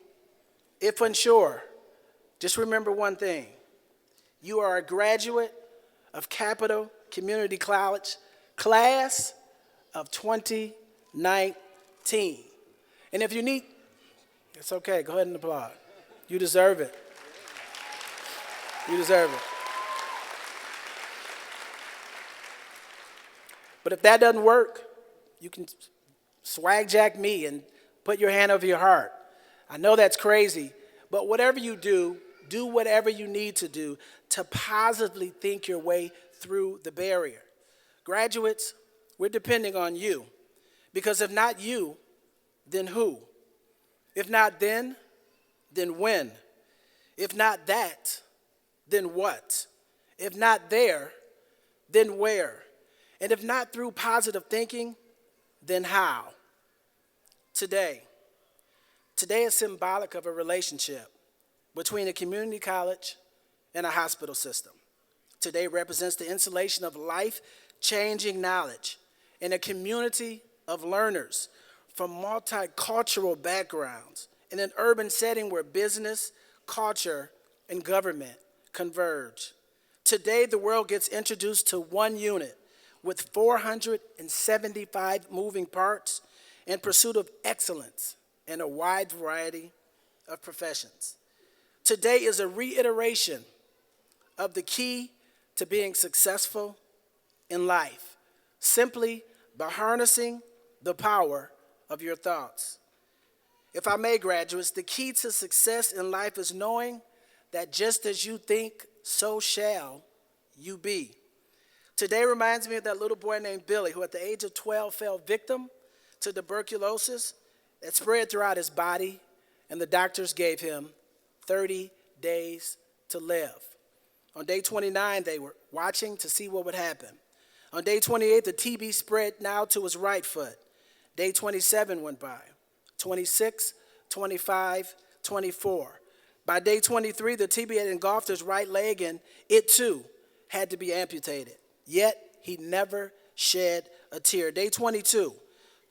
If unsure, just remember one thing. You are a graduate of Capital Community College, class of 2019. And if you need, it's okay, go ahead and applaud. You deserve it. You deserve it. But if that doesn't work, you can swag jack me and put your hand over your heart. I know that's crazy, but whatever you do, do whatever you need to do to positively think your way through the barrier. Graduates, we're depending on you, because if not you, then who? If not then when? If not that, then what? If not there, then where? And if not through positive thinking, then how? Today is symbolic of a relationship between a community college and a hospital system. Today represents the installation of life-changing knowledge in a community of learners from multicultural backgrounds in an urban setting where business, culture, and government converge. Today, the world gets introduced to one unit with 475 moving parts in pursuit of excellence in a wide variety of professions. Today is a reiteration of the key to being successful in life, simply by harnessing the power of your thoughts. If I may, graduates, the key to success in life is knowing that just as you think, so shall you be. Today reminds me of that little boy named Billy who at the age of 12 fell victim to tuberculosis that spread throughout his body, and the doctors gave him 30 days to live. On day 29, they were watching to see what would happen. On day 28, the TB spread now to his right foot. Day 27 went by, 26, 25, 24. By day 23, the TB had engulfed his right leg, and it too had to be amputated. Yet, he never shed a tear. Day 22,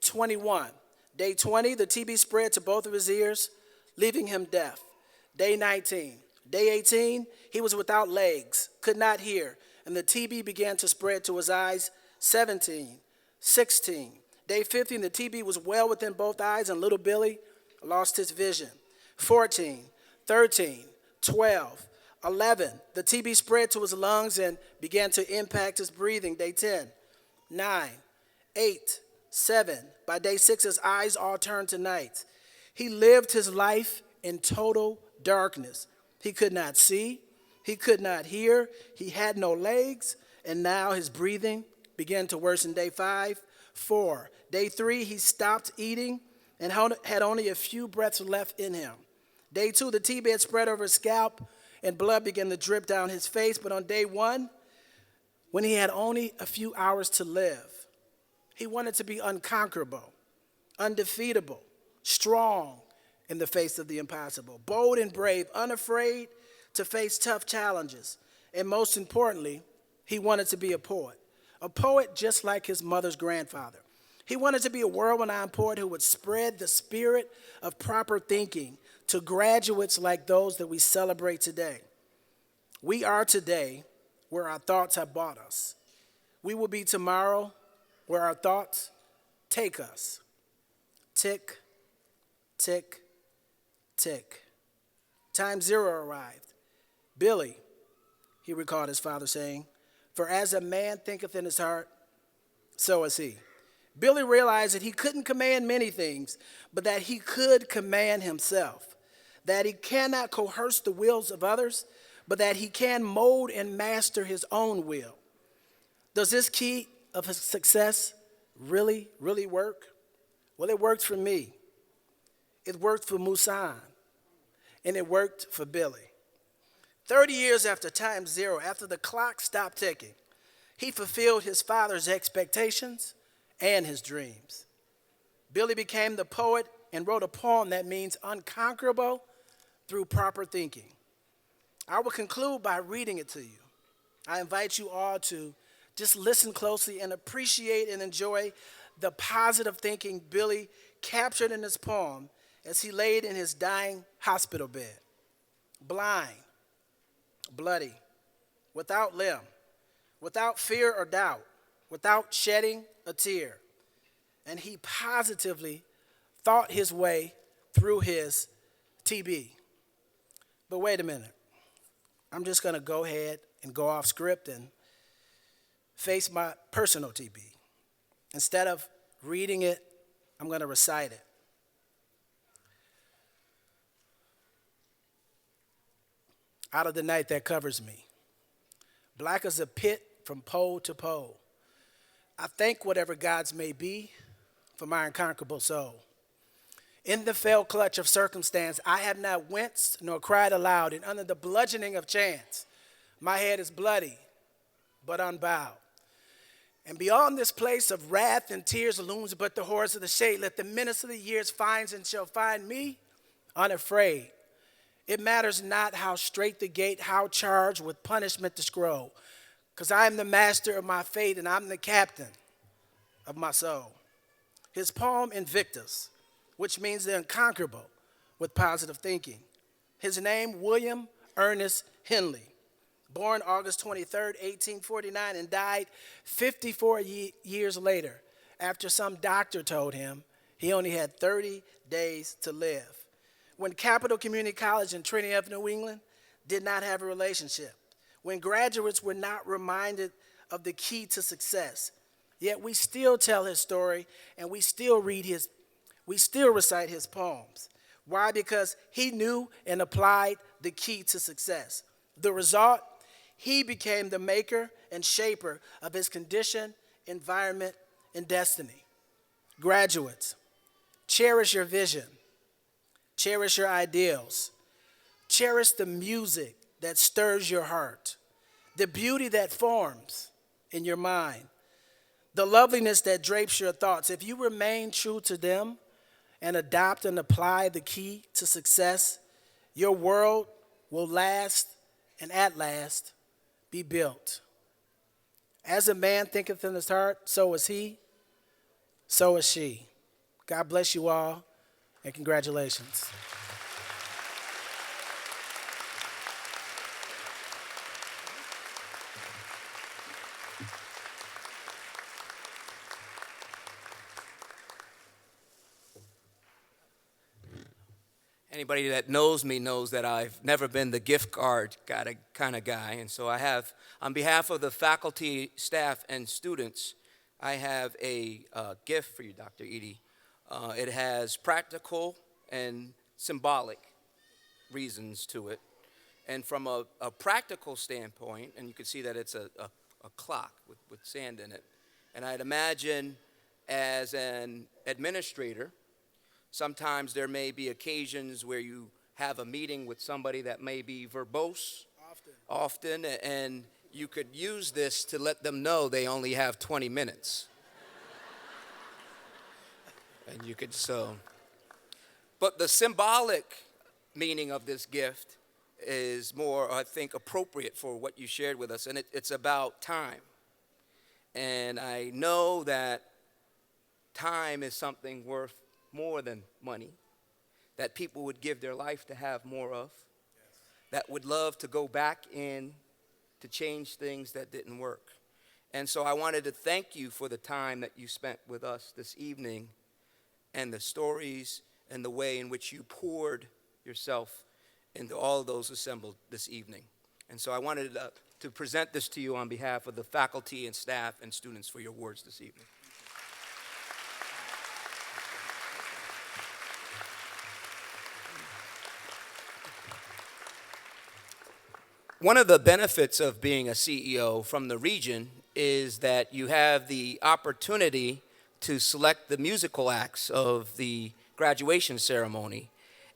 21. Day 20, the TB spread to both of his ears, leaving him deaf. Day 19. Day 18, he was without legs, could not hear, and the TB began to spread to his eyes. 17, 16. Day 15, the TB was well within both eyes, and little Billy lost his vision. 14, 13, 12, 11. The TB spread to his lungs and began to impact his breathing. Day 10, 9, 8, 7. By day 6, his eyes all turned to night. He lived his life in total darkness. He could not see, he could not hear, he had no legs, and now his breathing began to worsen. Day 5, 4. Day 3, he stopped eating and had only a few breaths left in him. Day 2, the TB had spread over his scalp and blood began to drip down his face. But on day 1, when he had only a few hours to live, he wanted to be unconquerable, undefeatable, strong in the face of the impossible, bold and brave, unafraid to face tough challenges. And most importantly, he wanted to be a poet just like his mother's grandfather. He wanted to be a world-renowned poet who would spread the spirit of proper thinking to graduates like those that we celebrate today. We are today where our thoughts have brought us. We will be tomorrow where our thoughts take us. Tick, tick, tick. Time 0 arrived. Billy, he recalled his father saying, "For as a man thinketh in his heart, so is he." Billy realized that he couldn't command many things, but that he could command himself, that he cannot coerce the wills of others, but that he can mold and master his own will. Does this key of his success really work? Well, it worked for me. It worked for Musan. And it worked for Billy. 30 years after time 0, after the clock stopped ticking, he fulfilled his father's expectations and his dreams. Billy became the poet and wrote a poem that means unconquerable through proper thinking. I will conclude by reading it to you. I invite you all to just listen closely and appreciate and enjoy the positive thinking Billy captured in his poem as he laid in his dying hospital bed. Blind, bloody, without limb, without fear or doubt, without shedding a tear. And he positively thought his way through his TB. But wait a minute. I'm just going to go ahead and go off script and face my personal TB. Instead of reading it, I'm going to recite it. Out of the night that covers me, black as a pit from pole to pole, I thank whatever gods may be for my unconquerable soul. In the fell clutch of circumstance, I have not winced nor cried aloud, and under the bludgeoning of chance, my head is bloody but unbowed. And beyond this place of wrath and tears looms but the horrors of the shade. Let the menace of the years finds and shall find me unafraid. It matters not how straight the gate, how charged with punishment the scroll, because I am the master of my fate and I'm the captain of my soul. His poem Invictus, which means the unconquerable with positive thinking. His name, William Ernest Henley, born August 23rd, 1849, and died 54 years later after some doctor told him he only had 30 days to live. When Capital Community College and Trinity of New England did not have a relationship, when graduates were not reminded of the key to success, yet we still tell his story and we still recite his poems. Why? Because he knew and applied the key to success. The result, he became the maker and shaper of his condition, environment, and destiny. Graduates, Cherish your vision. Cherish your ideals. Cherish the music that stirs your heart, the beauty that forms in your mind, the loveliness that drapes your thoughts. If you remain true to them and adopt and apply the key to success, your world will last and at last be built. As a man thinketh in his heart, so is he, so is she. God bless you all, and congratulations. Anybody that knows me knows that I've never been the gift card kind of guy. And so I have, on behalf of the faculty, staff, and students, I have a gift for you, Dr. Edie. It has practical and symbolic reasons to it. And from a practical standpoint, and you can see that it's a clock with sand in it. And I'd imagine as an administrator, sometimes there may be occasions where you have a meeting with somebody that may be verbose often, and you could use this to let them know they only have 20 minutes. And you could but the symbolic meaning of this gift is more, I think, appropriate for what you shared with us, and it's about time. And I know that time is something worth more than money, that people would give their life to have more of, that would love to go back in to change things that didn't work. And so I wanted to thank you for the time that you spent with us this evening and the stories and the way in which you poured yourself into all those assembled this evening. And so I wanted to present this to you on behalf of the faculty and staff and students for your words this evening. One of the benefits of being a CEO from the region is that you have the opportunity to select the musical acts of the graduation ceremony.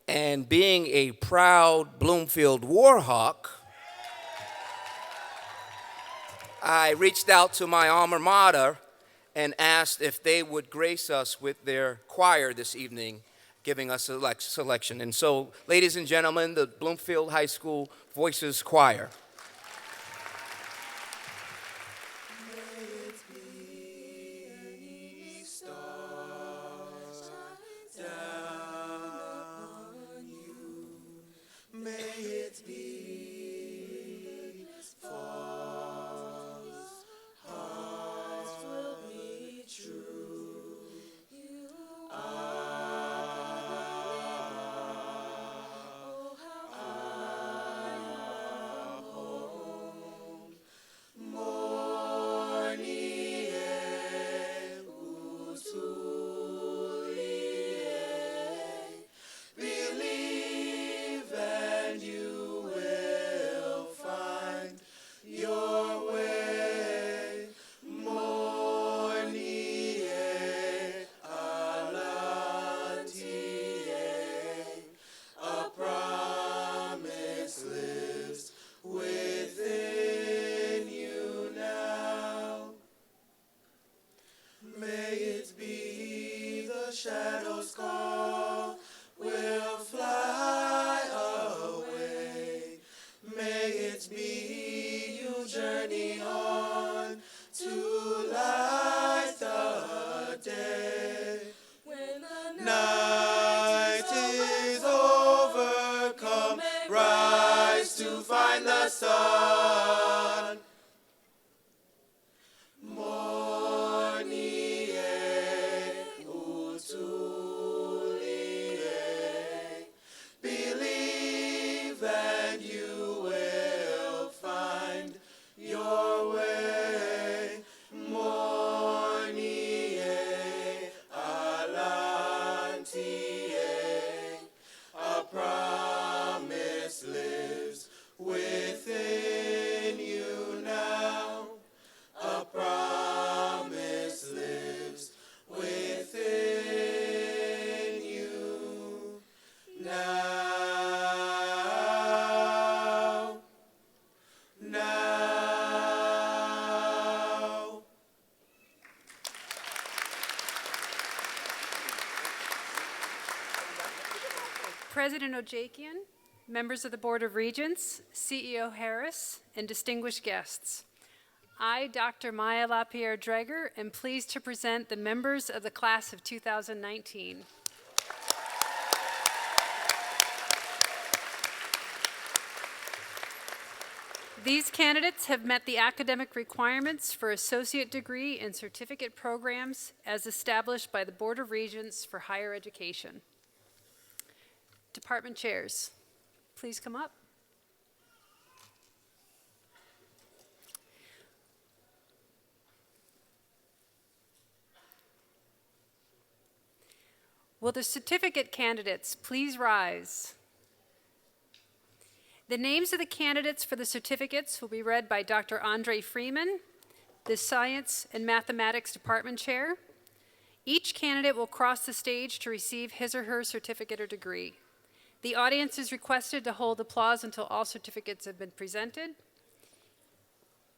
And being a proud Bloomfield Warhawk, I reached out to my alma mater and asked if they would grace us with their choir this evening, giving us a selection. And so, ladies and gentlemen, the Bloomfield High School Voices Choir. Within you. President Ojakian, members of the Board of Regents, CEO Harris, and distinguished guests. I, Dr. Maya LaPierre Dreger, am pleased to present the members of the class of 2019. These candidates have met the academic requirements for associate degree and certificate programs as established by the Board of Regents for Higher Education. Department chairs, please come up. Will the certificate candidates please rise? The names of the candidates for the certificates will be read by Dr. Andre Freeman, the Science and Mathematics Department Chair. Each candidate will cross the stage to receive his or her certificate or degree. The audience is requested to hold applause until all certificates have been presented.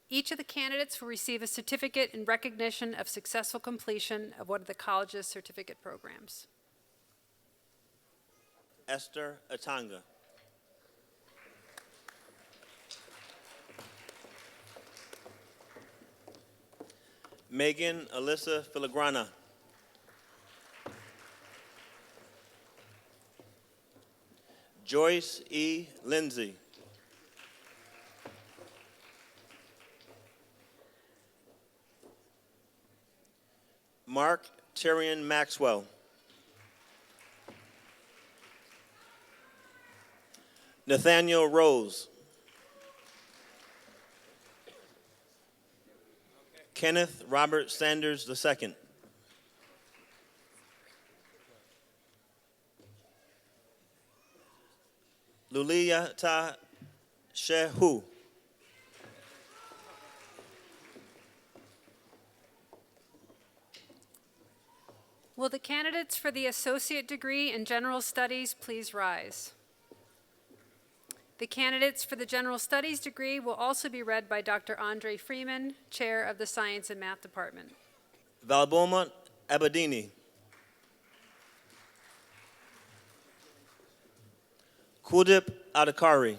Each of the candidates will receive a certificate in recognition of successful completion of one of the college's certificate programs. Esther Atanga. Megan Alyssa Filigrana. Joyce E. Lindsay. Mark Tyrion Maxwell. Nathaniel Rose. Kenneth Robert Sanders II. Luliyata Shehu. Will the candidates for the associate degree in general studies please rise? The candidates for the General Studies degree will also be read by Dr. Andre Freeman, Chair of the Science and Math Department. Valboma Abedini. Kudip Adakari.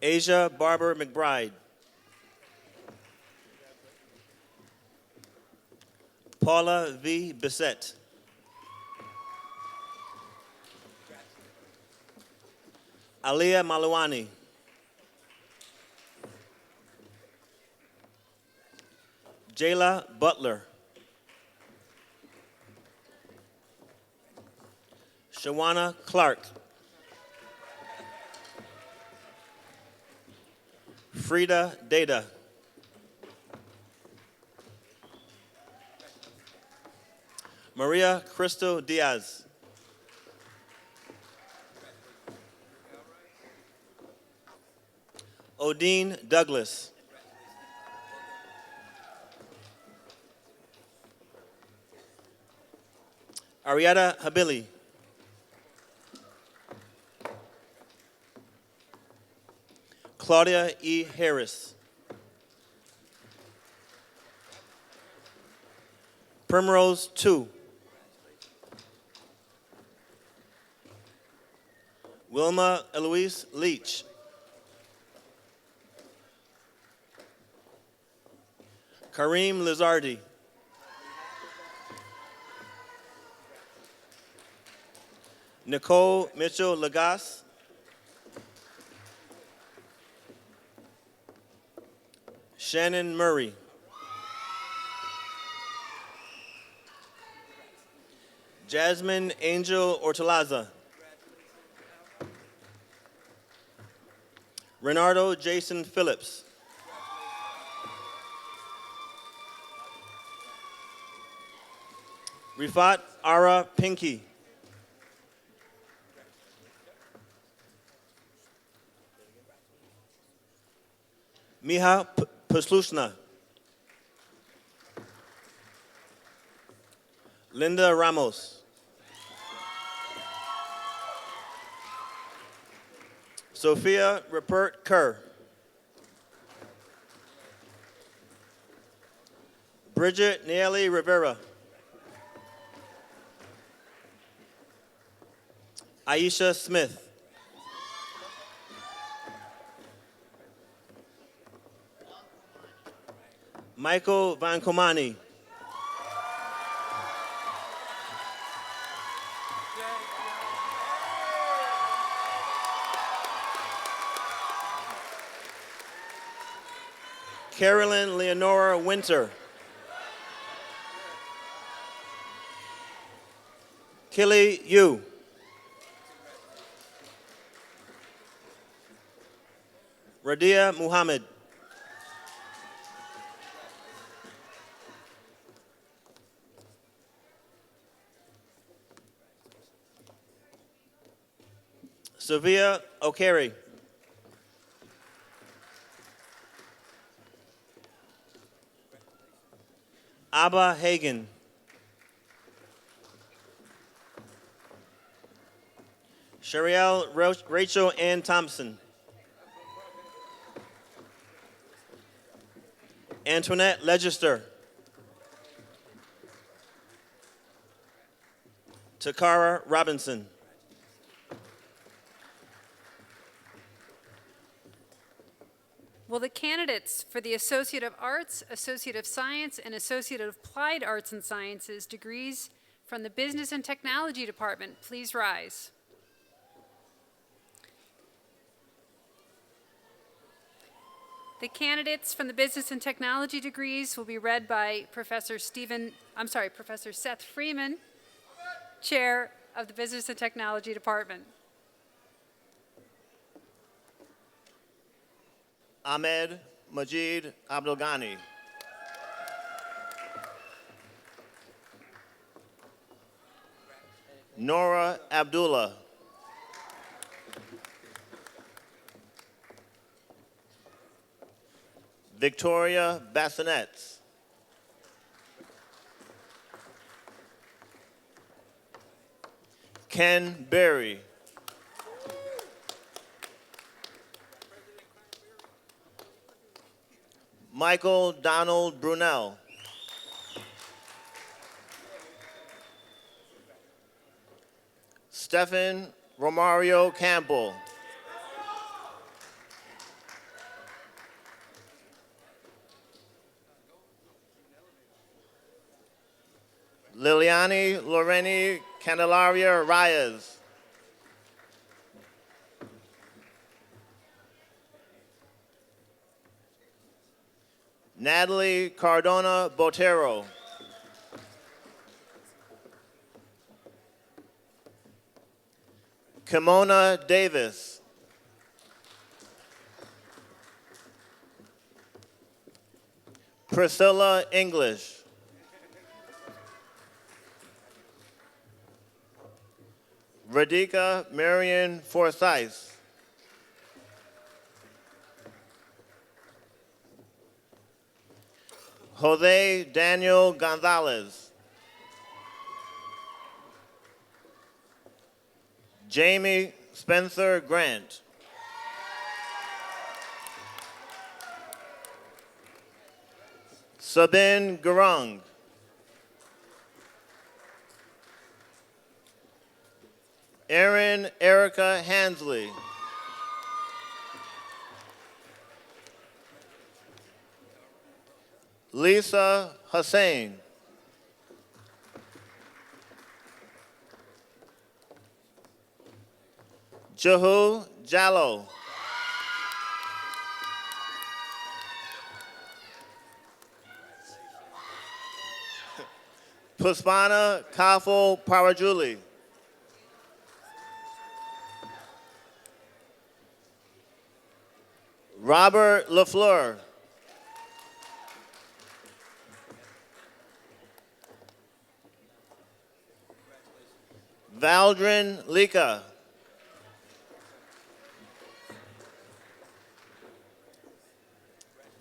Asia Barber McBride. Paula V. Bissett. Aliyah Malawani. Jayla Butler. Shawana Clark. Frida Data. Maria Crystal Diaz. Odine Douglas. Arietta Habili. Claudia E. Harris. Primrose 2. Wilma Eloise Leach. Kareem Lizardi. Nicole Mitchell Lagas. Shannon Murray. Jasmine Angel Ortelaza. Renardo Jason Phillips. Rifat Ara Pinky. Miha Poslushna. Linda Ramos. Sophia Rupert Kerr. Bridget Neely Rivera. Aisha Smith. Michael Vankomani. Carolyn Leonora Winter. Killy Yu. Radia Muhammad. Sylvia O'Carey. Abba Hagen. Shariel Rachel Ann Thompson. Antoinette Legister. Takara Robinson. Will the candidates for the Associate of Arts, Associate of Science, and Associate of Applied Arts and Sciences degrees from the Business and Technology Department please rise? The candidates from the Business and Technology degrees will be read by Professor Seth Freeman, Chair of the Business and Technology Department. Ahmed Majid Abdelghani. Nora Abdullah. Victoria Bassinets. Ken Berry. Michael Donald Brunel. Stephen Romario Campbell. Liliani Loreni Candelaria Reyes. Natalie Cardona Botero. Kimona Davis. Priscilla English. Radhika Marion Forsyth. Jose Daniel Gonzalez. Jamie Spencer Grant. Sabin Gurung. Erin Erica Hansley. Lisa Hussein. Jahu Jallo. Puspana Kafo Parajuli. Robert LaFleur. Valdrin Lika.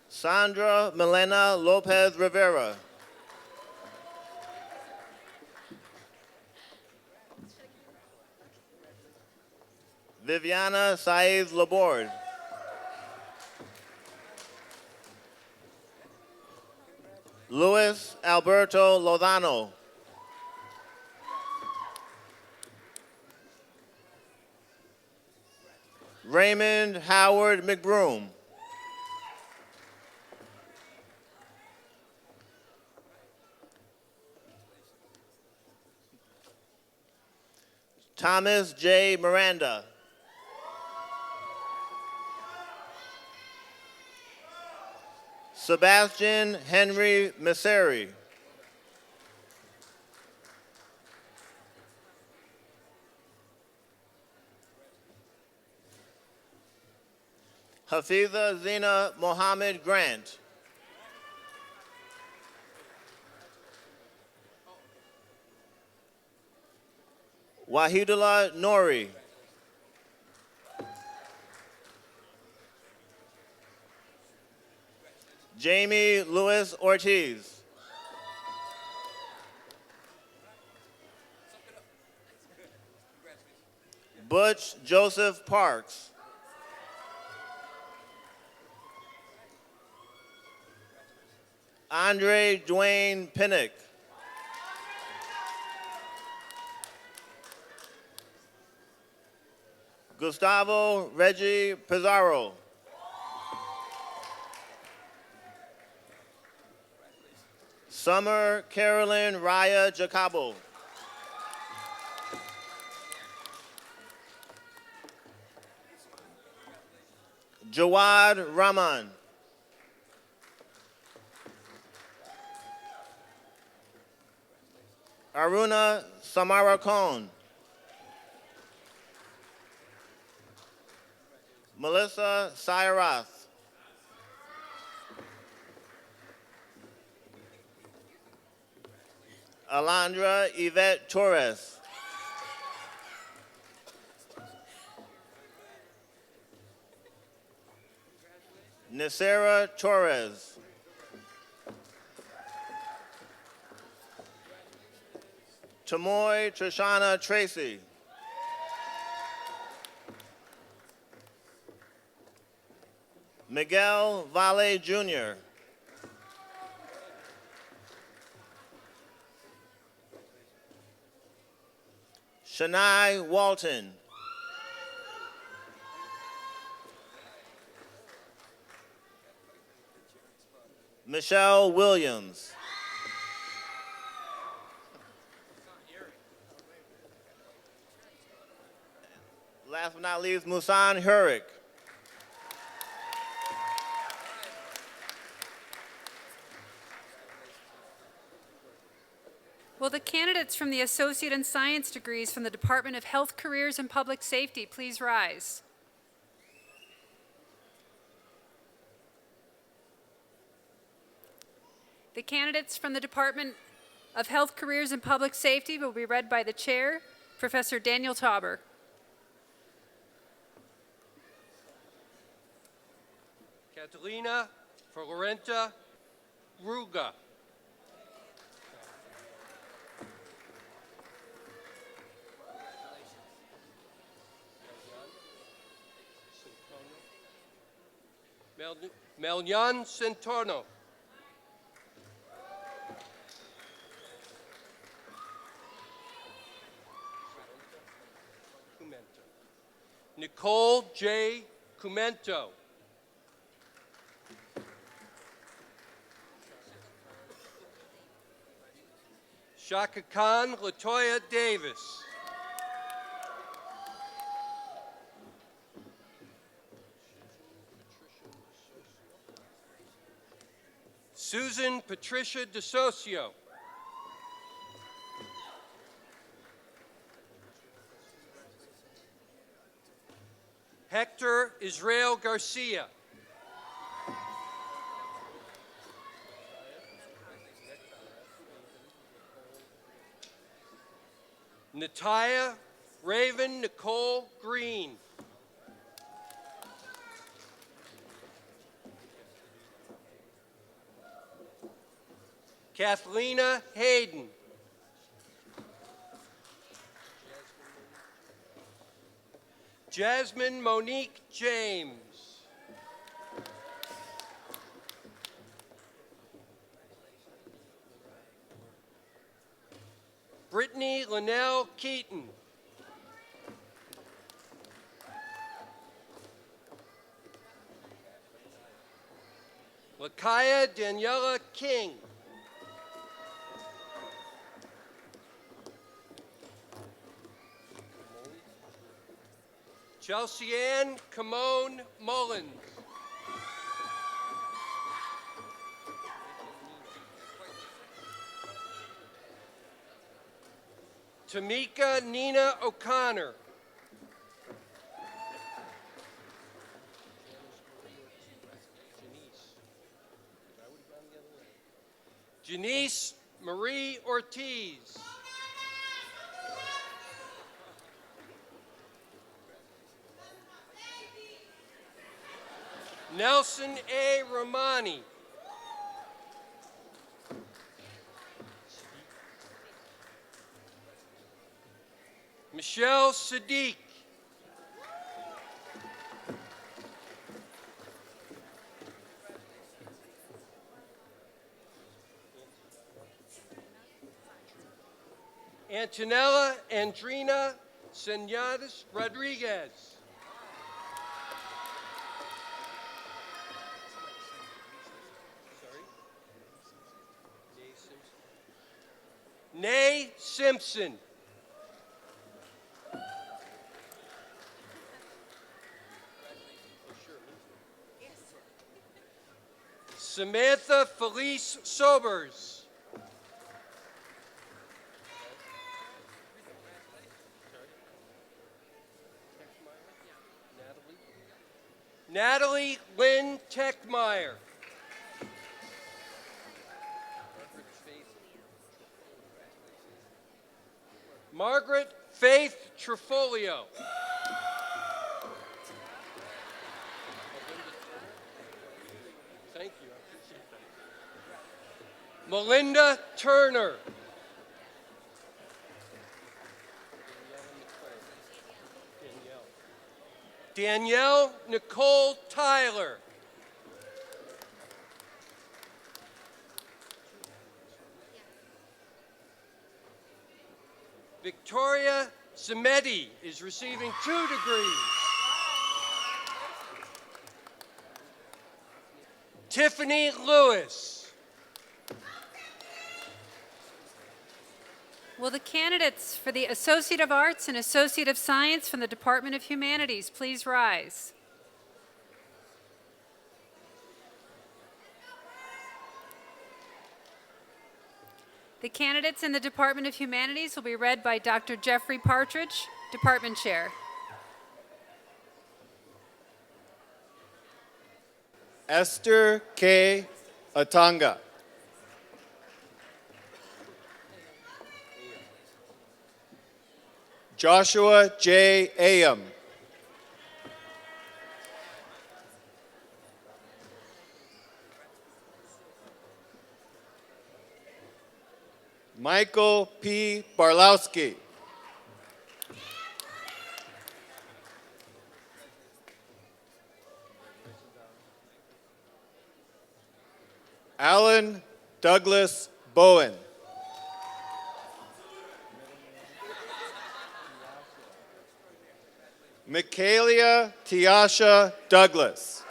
Sandra Milena Lopez Rivera. Viviana Saiz Laborde. Luis Alberto Lozano. Raymond Howard McBroom. Thomas J. Miranda. Sebastian Henry Messeri. Hafiza Zina Mohammed Grant. Wahidullah Nori. Jamie Lewis Ortiz. Butch Joseph Parks. Andre Dwayne Pinnock. Gustavo Reggie Pizarro. Summer Carolyn Raya Jacobo. Jawad Rahman. Aruna Samarakon. Melissa Sayarath. Alondra Yvette Torres. Nisera Torres. Tamoy Trishana Tracy. Miguel Valle Jr. Shania Walton. Michelle Williams. Last but not least, Musan Hurik. Will the candidates from the Associate and Science degrees from the Department of Health Careers and Public Safety please rise? The candidates from the Department of Health Careers and Public Safety will be read by the chair, Professor Daniel Tauber. Catalina Florenta Ruga. Melyan Centorno. Nicole J. Cumento. Shaka Khan Latoya Davis. Susan Patricia DeSocio. Hector Israel Garcia. Natalia Raven Nicole Green. Kathlena Hayden. Jasmine Monique James. Brittany Linnell Keaton. Lakaya Daniela King. Chelsea Ann Camone Mullins. Tamika Nina O'Connor. Janice Marie Ortiz. Nelson A. Romani. Michelle Sadiq. Antonella Andrina Senyadas Rodriguez. Nay Simpson. Samantha Felice Sobers. Natalie Lynn Techmeyer. Margaret Faith Trefolio. Thank you, I appreciate that. Melinda Turner. Danielle Nicole Tyler. Victoria Zemedi is receiving 2 degrees. Tiffany Lewis. Will the candidates for the Associate of Arts and Associate of Science from the Department of Humanities please rise? The candidates in the Department of Humanities will be read by Dr. Jeffrey Partridge, Department Chair. Esther K. Atanga. Joshua J. Ayam. Michael P. Barlowski. Alan Douglas Bowen. Michaelia Tiasha Douglas.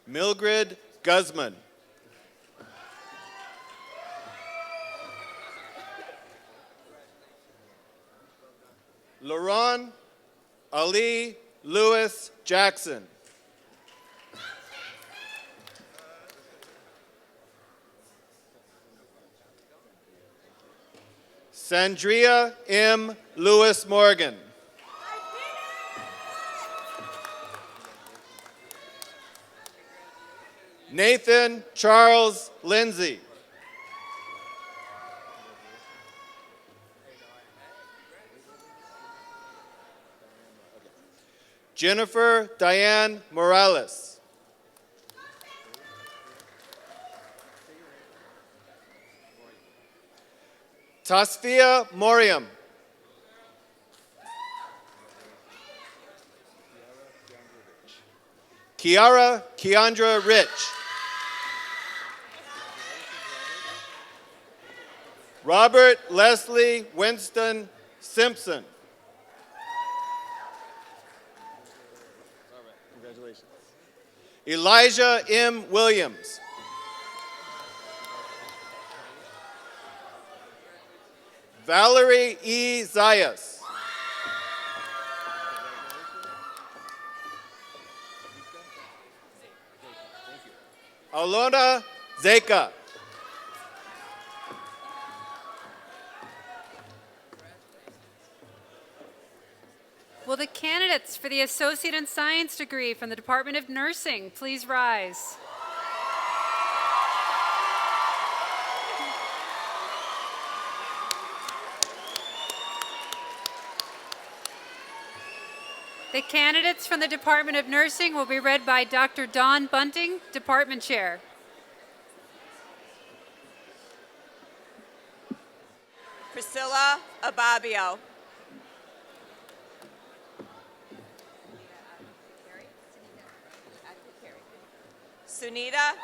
Mildred Guzman. Laron Ali Lewis Jackson. Sandria M. Lewis Morgan. Nathan Charles Lindsay. Jennifer Diane Morales. Tasfia Moriam. Kiara Keandra Rich. Robert Leslie Winston Simpson. Elijah M. Williams. Valerie E. Zayas. Alona Zeka. Will the candidates for the Associate in Science degree from the Department of Nursing please rise? The candidates from the Department of Nursing will be read by Dr. Dawn Bunting, Department Chair. Priscilla Ababio. Sunita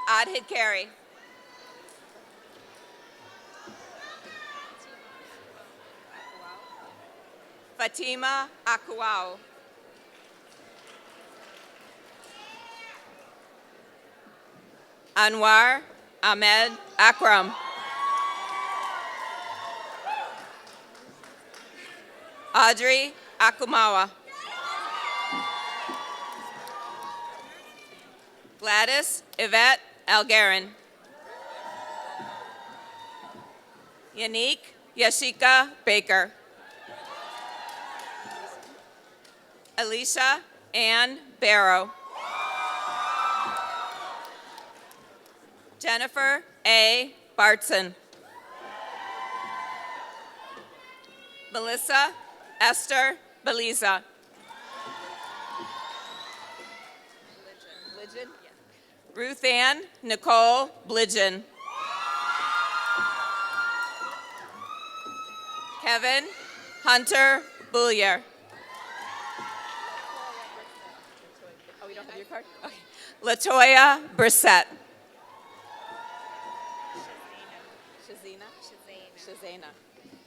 Adhikari. Fatima Akuau. Anwar Ahmed Akram. Audrey Akumawa. Gladys Yvette Algarin. Yannick Yashika Baker. Alicia Ann Barrow. Jennifer A. Bartson. Melissa Esther Beliza. Ruth Ann Nicole Blidgen. Kevin Hunter Bullier. Oh, we don't have your card? Okay. Latoya Brissett.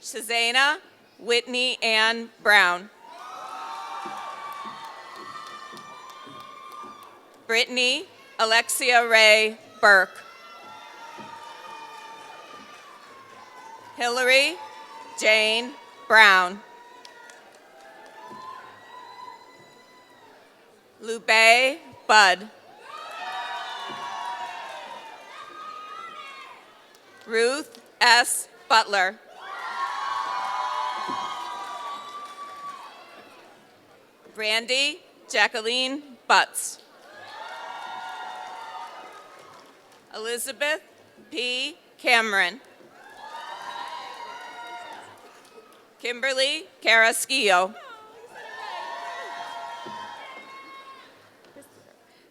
Shazana Whitney Ann Brown. Brittany Alexia Ray Burke. Hillary Jane Brown. Lupe Bud. Ruth S. Butler. Brandy Jacqueline Butts. Elizabeth P. Cameron. Kimberly Carrasquillo.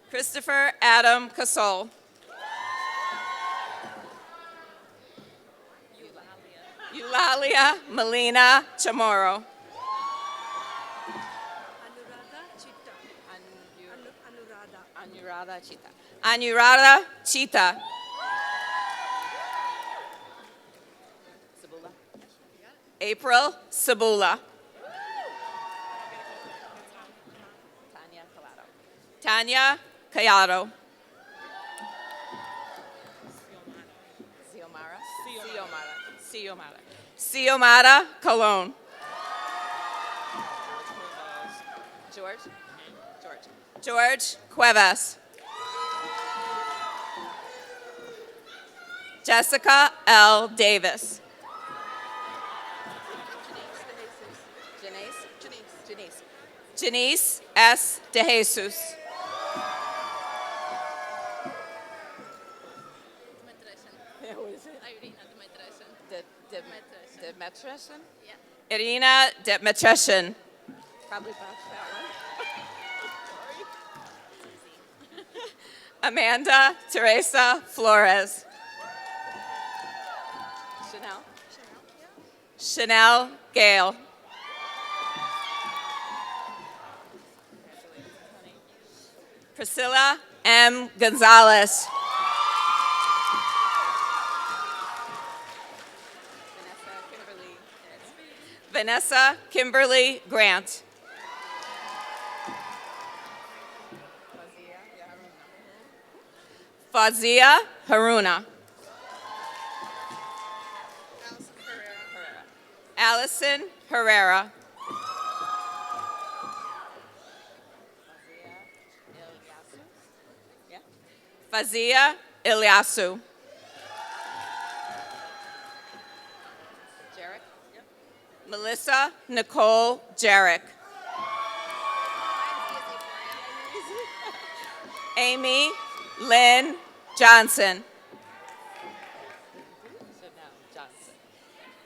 Christopher Adam Casol. Eulalia Melina Chamorro. Anurada Chita. April Sabula. Tanya Callado. Xiomara Colon. George Cuevas. Jessica L. Davis. Janice S. DeJesus. Irina Demetreshin. Probably botched that one. Amanda Teresa Flores. Chanel Gale. Priscilla M. Gonzalez. Vanessa Kimberly Grant. Fazia Haruna. Allison Herrera. Fazia Ilyasu. Melissa Nicole Jarek. Amy Lynn Johnson.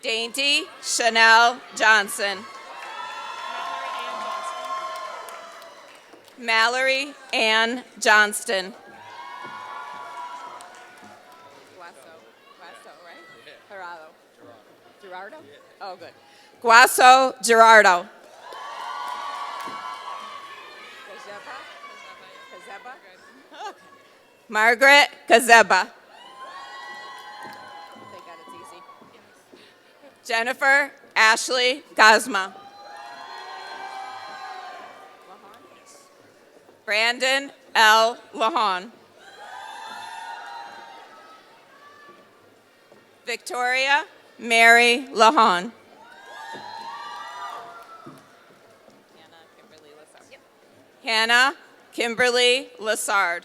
Dainty Chanel Johnson. Mallory Ann Johnston. Guaso, right? Gerardo? Oh, good. Guaso Gerardo. Margaret Gazeba. Thank God it's easy. Jennifer Ashley Gazma. Brandon L. Lahan. Victoria Mary Lahan. Hannah Kimberly Lassard.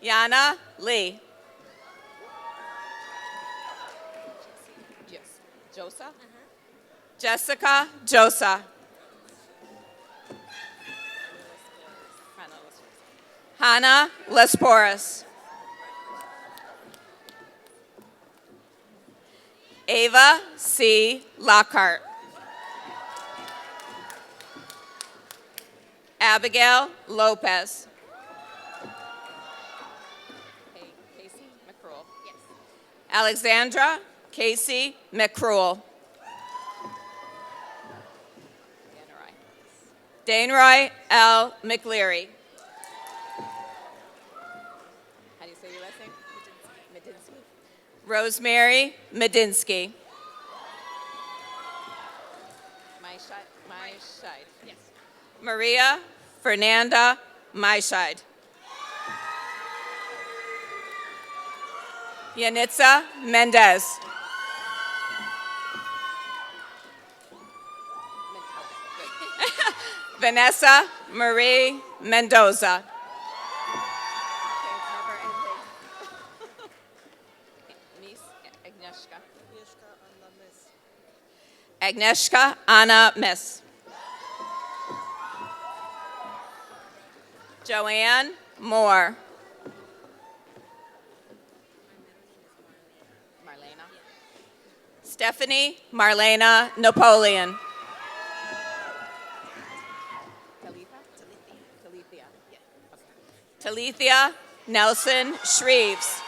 Yana Lee. Josa? Jessica Josa. Hannah Lesporus. Ava C. Lockhart. Abigail Lopez. Casey McCruel. Yes. Alexandra Casey McCruel. Daneroy L. McLeary. How do you say your last name? Medinsky. Rosemary Medinsky. Maishide. Yes. Maria Fernanda Maishide. Yanitza Mendez. Vanessa Marie Mendoza. Agnieszka Anna Miss. Joanne Moore. Marlena. Stephanie Marlena Napoleon. Talithia Nelson Shreves.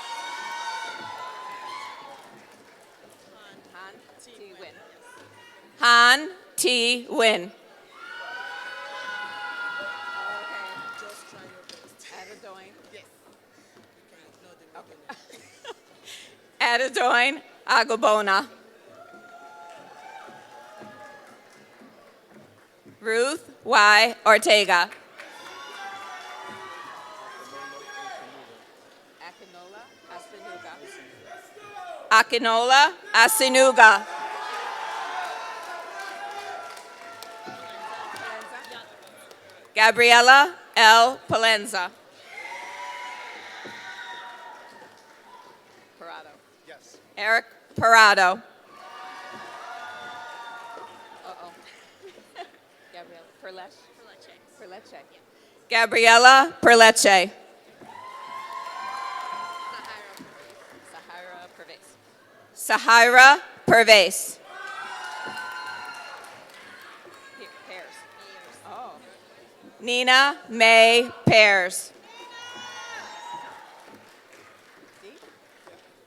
Han T. Win. Adadoin Agobona. Ruth Y. Ortega. Akinola Asinuga. Gabriela L. Palenza. Parado. Yes. Eric Parado. Gabriela Perleche. Gabriela Perleche. Sahira Pervez. Pears. Oh. Nina May Pears.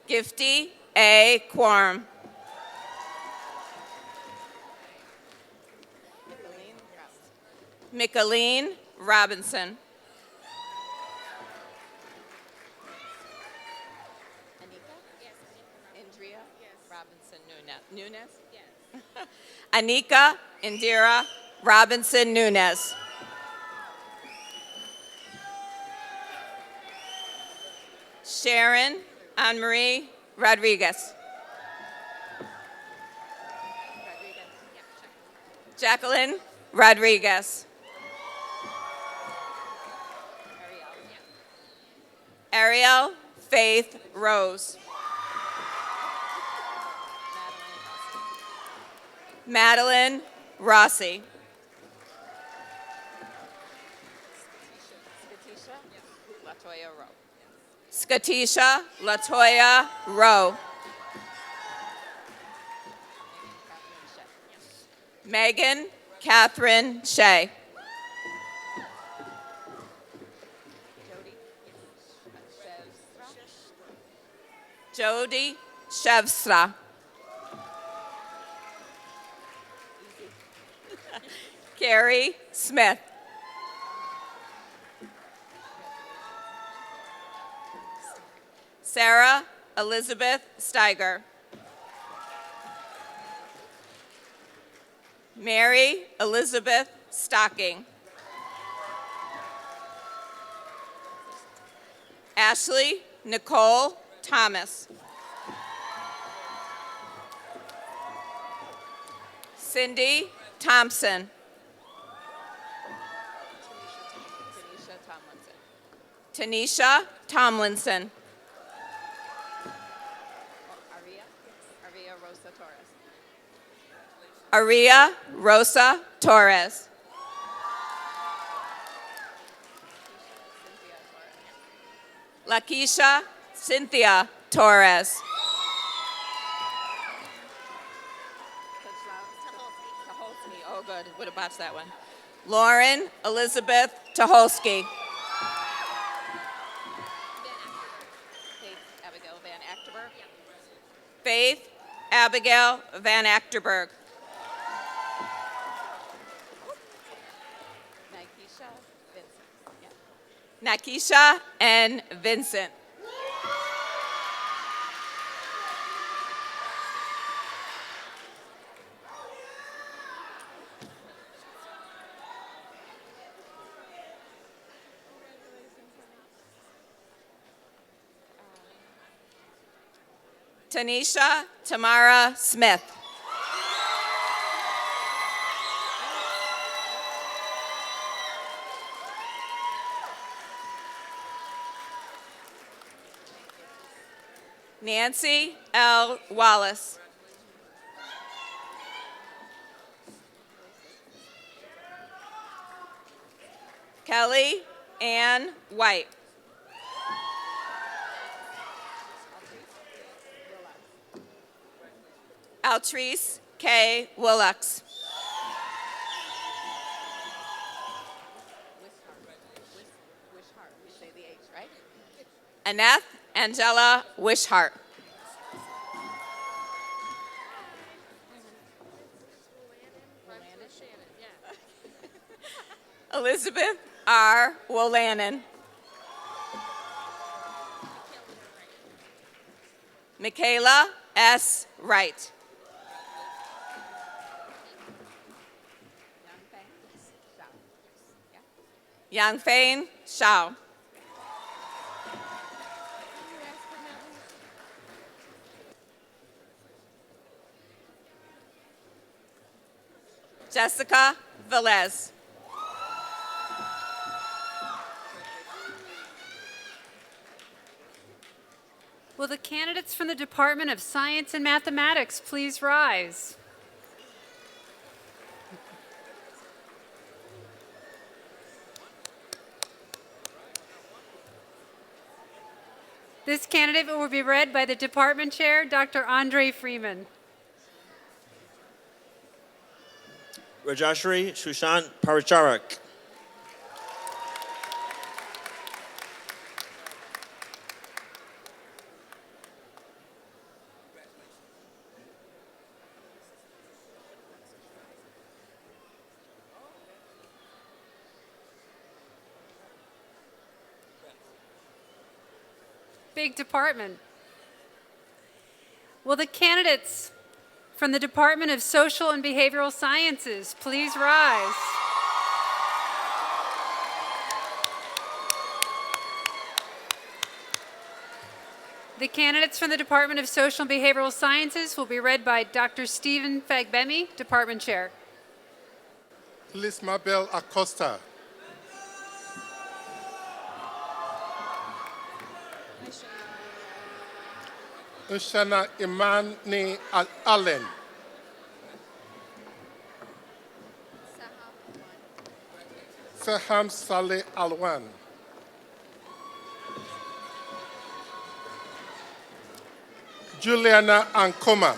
Gifty A. Quorum. Micheline Robinson. Nunes? Yes. Anika Indira Robinson Nunes. Sharon Anne-Marie Rodriguez. Jacqueline Rodriguez. Ariel Faith Rose. Madeline Rossi. Skatisha Latoya Rowe. Megan Catherine Shea. Jody Shevstra. Carrie Smith. Sarah Elizabeth Steiger. Mary Elizabeth Stocking. Ashley Nicole Thomas. Cindy Thompson. Tanisha Tomlinson. Aria Rosa Torres. Lakeisha Cynthia Torres. Oh, good. Would have botched that one. Lauren Elizabeth Tucholsky. Faith Abigail Van Achterberg. Nakisha and Vincent. Tanisha Tamara Smith. Nancy L. Wallace. Kelly Ann White. Altrice K. Willux. Annette Angela Wishart. Elizabeth R. Wolanin. Michaela S. Wright. Yangfeng Shao. Jessica Velez. Will the candidates from the Department of Science and Mathematics please rise? This candidate will be read by the Department Chair, Dr. Andre Freeman. Rajashri Sushant Paricharak. Big department. Will the candidates from the Department of Social and Behavioral Sciences please rise? The candidates from the Department of Social and Behavioral Sciences will be read by Dr. Stephen Fagbemi, Department Chair. Liz Mabel Acosta. Ushana Imani Allen. Saham Saleh Alwan. Juliana Ankoma.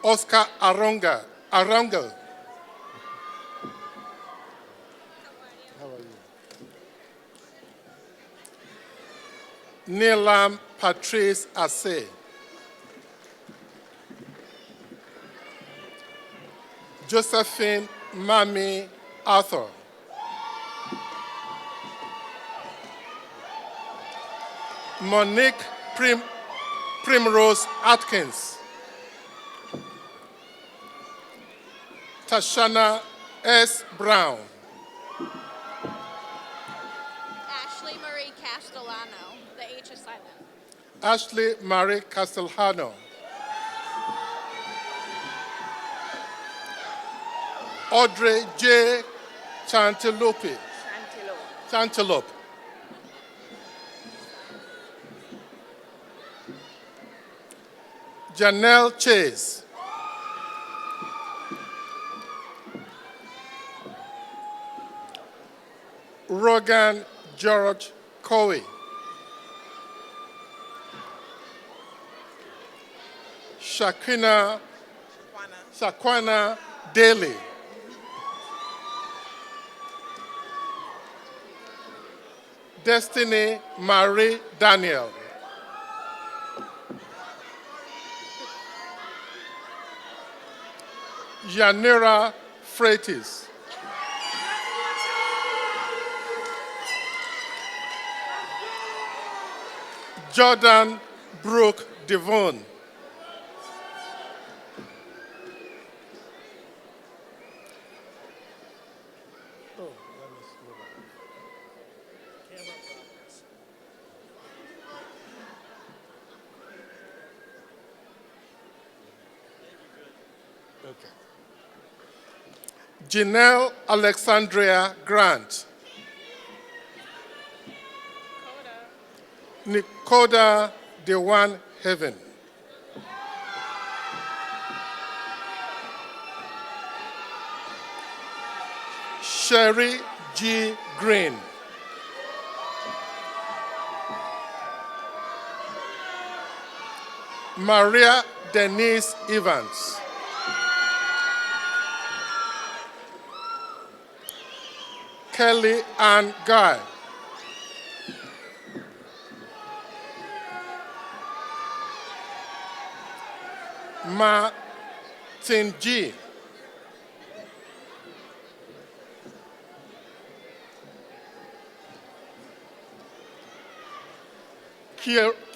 Oscar Arangel. How are you? Neelam Patrice Assay. Josephine Mami Arthur. Monique Primrose Atkins. Tashana S. Brown. Ashley Marie Castellano. The H is silent. Ashley Marie Castellano. Audrey J. Chantelope. Chantelope. Janelle Chase. Rogan George Cowie. Shakwana Daly. Destiny Marie Daniel. Yanira Freitas. Jordan Brooke Devon. Janelle Alexandria Grant. Nicoda Dewan Heaven. Sherry G. Green. Maria Denise Evans. Kelly Ann Guy. Martin G.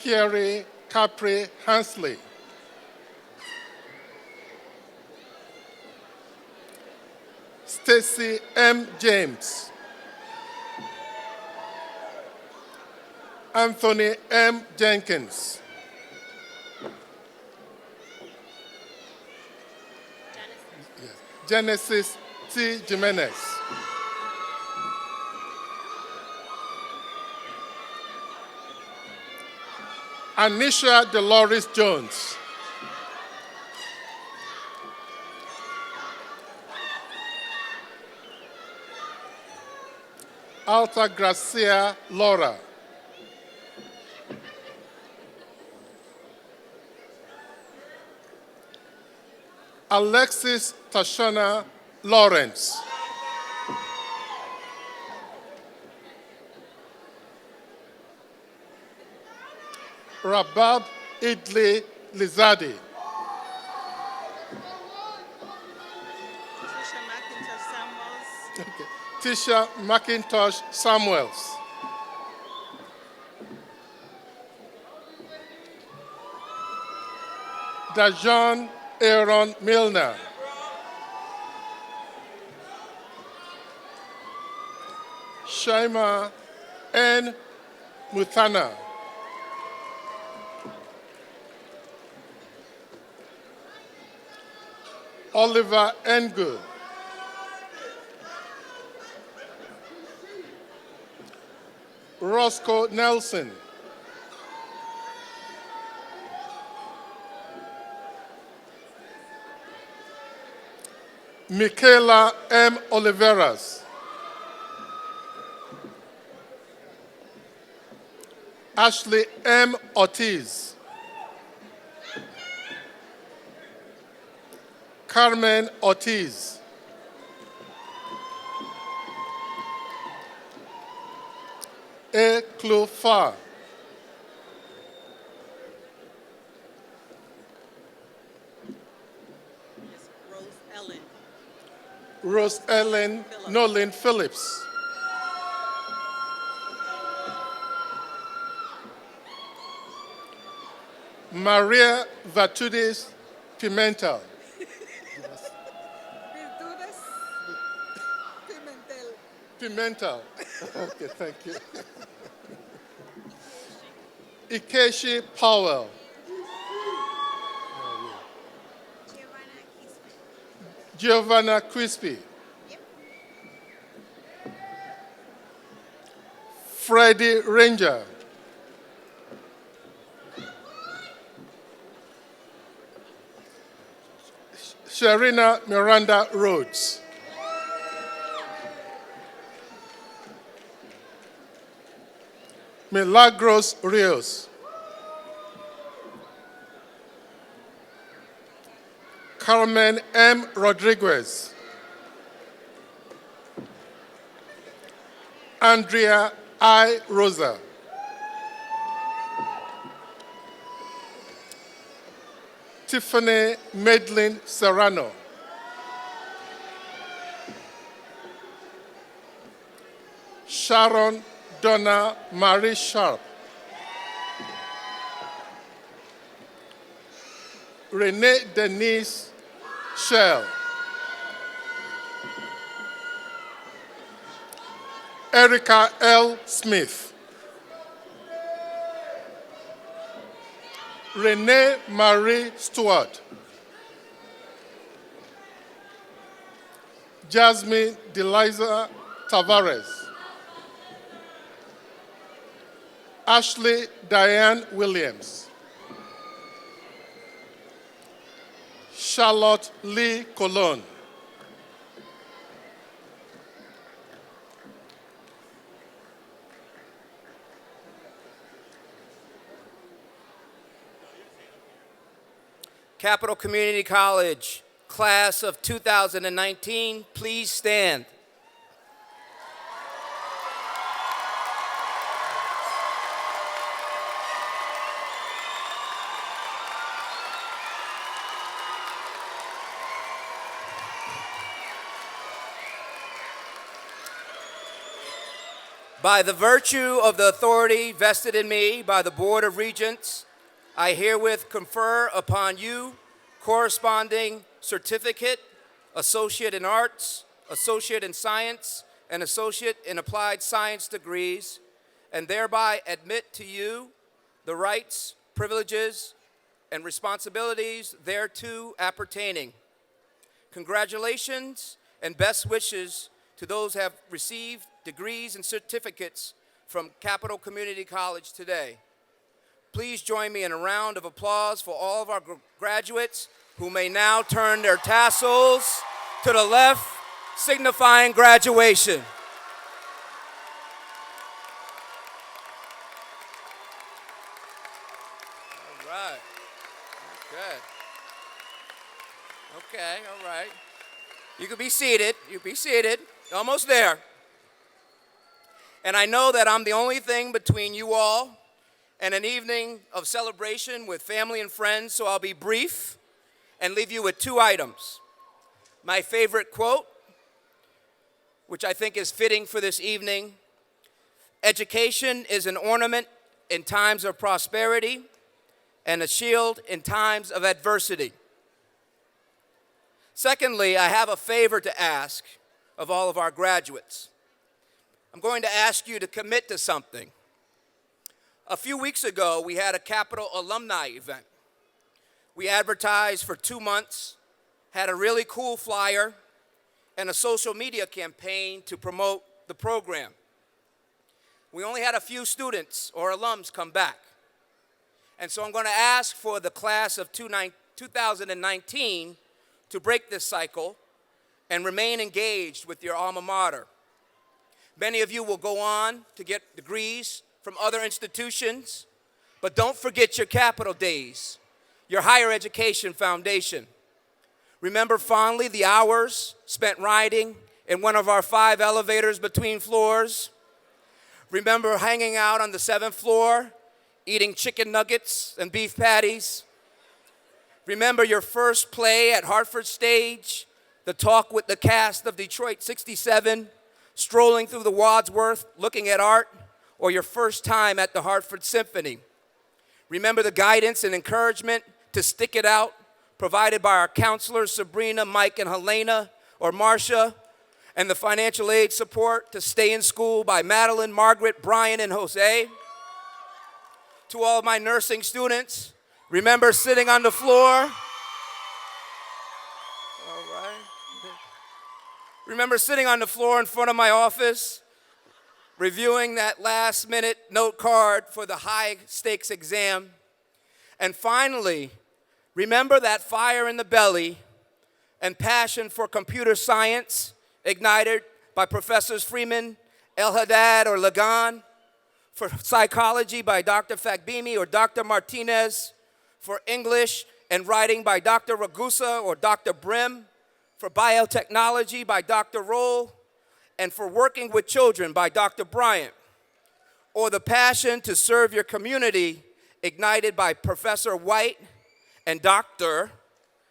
Kerry Capri Hansley. Stacy M. James. Anthony M. Jenkins. Genesis T. Jimenez. Anisha Dolores Jones. Alta Gracia Laura. Alexis Tashana Lawrence. Rabab Idli Lizadi. Tisha McIntosh Samuels. Dajon Aaron Milner. Shaima N. Muthana. Oliver N. Good. Roscoe Nelson. Michaela M. Oliveras. Ashley M. Ortiz. Carmen Ortiz. A. Clofa. Rose Ellen Nolan Phillips. Maria Vatudis Pimentel. Pimentel. Okay, thank you. Ikeshi Powell. Giovanna Crispy. Freddie Ranger. Sharina Miranda Rhodes. Milagros Rios. Carmen M. Rodriguez. Andrea I. Rosa. Tiffany Madeline Serrano. Sharon Donna Marie Sharp. Renee Denise Shell. Erica L. Smith. Renee Marie Stewart. Jasmine Deliza Tavares. Ashley Diane Williams. Charlotte Lee Colon. Capital Community College, class of 2019, please stand. By the virtue of the authority vested in me by the Board of Regents, I herewith confer upon you corresponding certificate, Associate in Arts, Associate in Science, and Associate in Applied Science degrees, and thereby admit to you the rights, privileges, and responsibilities thereto appertaining. Congratulations and best wishes to those who have received degrees and certificates from Capital Community College today. Please join me in a round of applause for all of our graduates who may now turn their tassels to the left, signifying graduation. All right. Okay, all right. You can be seated. You can be seated. Almost there. And I know that I'm the only thing between you all and an evening of celebration with family and friends, so I'll be brief and leave you with two items. My favorite quote, which I think is fitting for this evening: education is an ornament in times of prosperity and a shield in times of adversity. Secondly, I have a favor to ask of all of our graduates. I'm going to ask you to commit to something. A few weeks ago, we had a Capitol alumni event. We advertised for 2 months, had a really cool flyer, and a social media campaign to promote the program. We only had a few students or alums come back. And so I'm going to ask for the class of 2019 to break this cycle and remain engaged with your alma mater. Many of you will go on to get degrees from other institutions, but don't forget your capital days, your higher education foundation. Remember fondly the hours spent riding in one of our 5 elevators between floors. Remember hanging out on the 7th floor, eating chicken nuggets and beef patties. Remember your first play at Hartford stage, the talk with the cast of Detroit 67, strolling through the Wadsworth, looking at art, or your first time at the Hartford Symphony. Remember the guidance and encouragement to stick it out provided by our counselors, Sabrina, Mike, and Helena, or Marcia, and the financial aid support to stay in school by Madeline, Margaret, Brian, and Jose. To all of my nursing students, remember sitting on the floor. All right. Remember sitting on the floor in front of my office, reviewing that last-minute note card for the high-stakes exam. And finally, remember that fire in the belly and passion for computer science ignited by Professors Freeman, El Haddad, or Lagan, for psychology by Dr. Fagbimi or Dr. Martinez, for English and writing by Dr. Ragusa or Dr. Brim, for biotechnology by Dr. Roll, and for working with children by Dr. Bryant, or the passion to serve your community ignited by Professor White and Dr.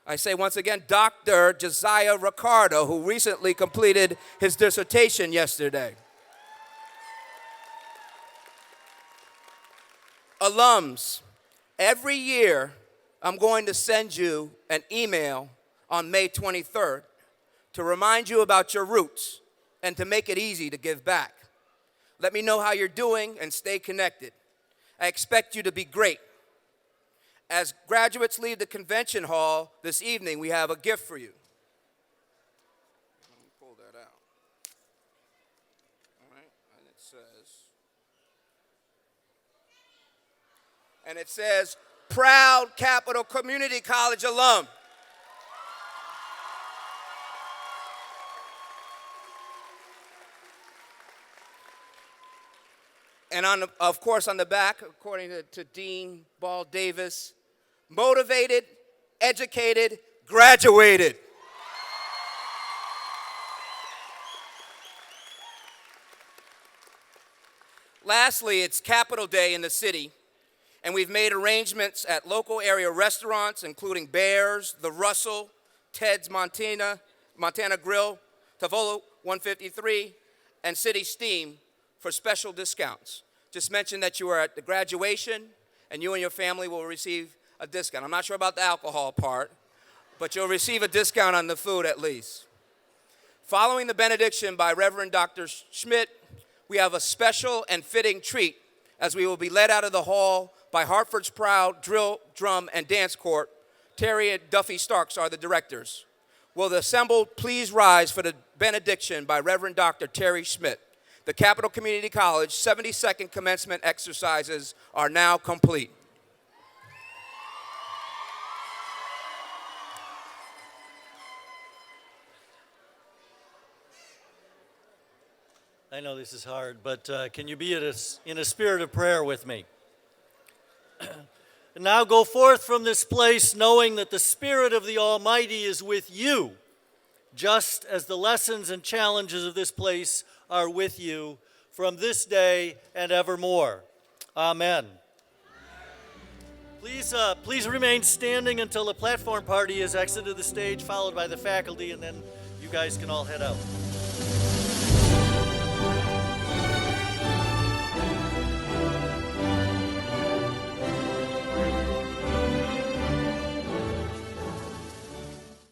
I say once again, Dr. Josiah Ricardo, who recently completed his dissertation yesterday. Alums, every year I'm going to send you an email on May 23rd to remind you about your roots and to make it easy to give back. Let me know how you're doing and stay connected. I expect you to be great. As graduates leave the convention hall this evening, we have a gift for you. Let me pull that out. All right, and it says, proud Capital Community College alum. And of course, on the back, according to Dean Ball Davis, motivated, educated, graduated. Lastly, it's Capital Day in the city, and we've made arrangements at local area restaurants, including Bears, The Russell, Ted's Montana Grill, Tavolo 153, and City Steam for special discounts. Just mention that you are at the graduation, and you and your family will receive a discount. I'm not sure about the alcohol part, but you'll receive a discount on the food at least. Following the benediction by Reverend Dr. Schmidt, we have a special and fitting treat as we will be led out of the hall by Hartford's proud drill, drum, and dance corps. Terry and Duffy Starks are the directors. Will the assembled please rise for the benediction by Reverend Dr. Terry Schmidt. The Capital Community College 72nd commencement exercises are now complete. I know this is hard, but can you be in a spirit of prayer with me? And now go forth from this place knowing that the Spirit of the Almighty is with you, just as the lessons and challenges of this place are with you from this day and evermore. Amen. Please remain standing until the platform party has exited the stage, followed by the faculty, and then you guys can all head out.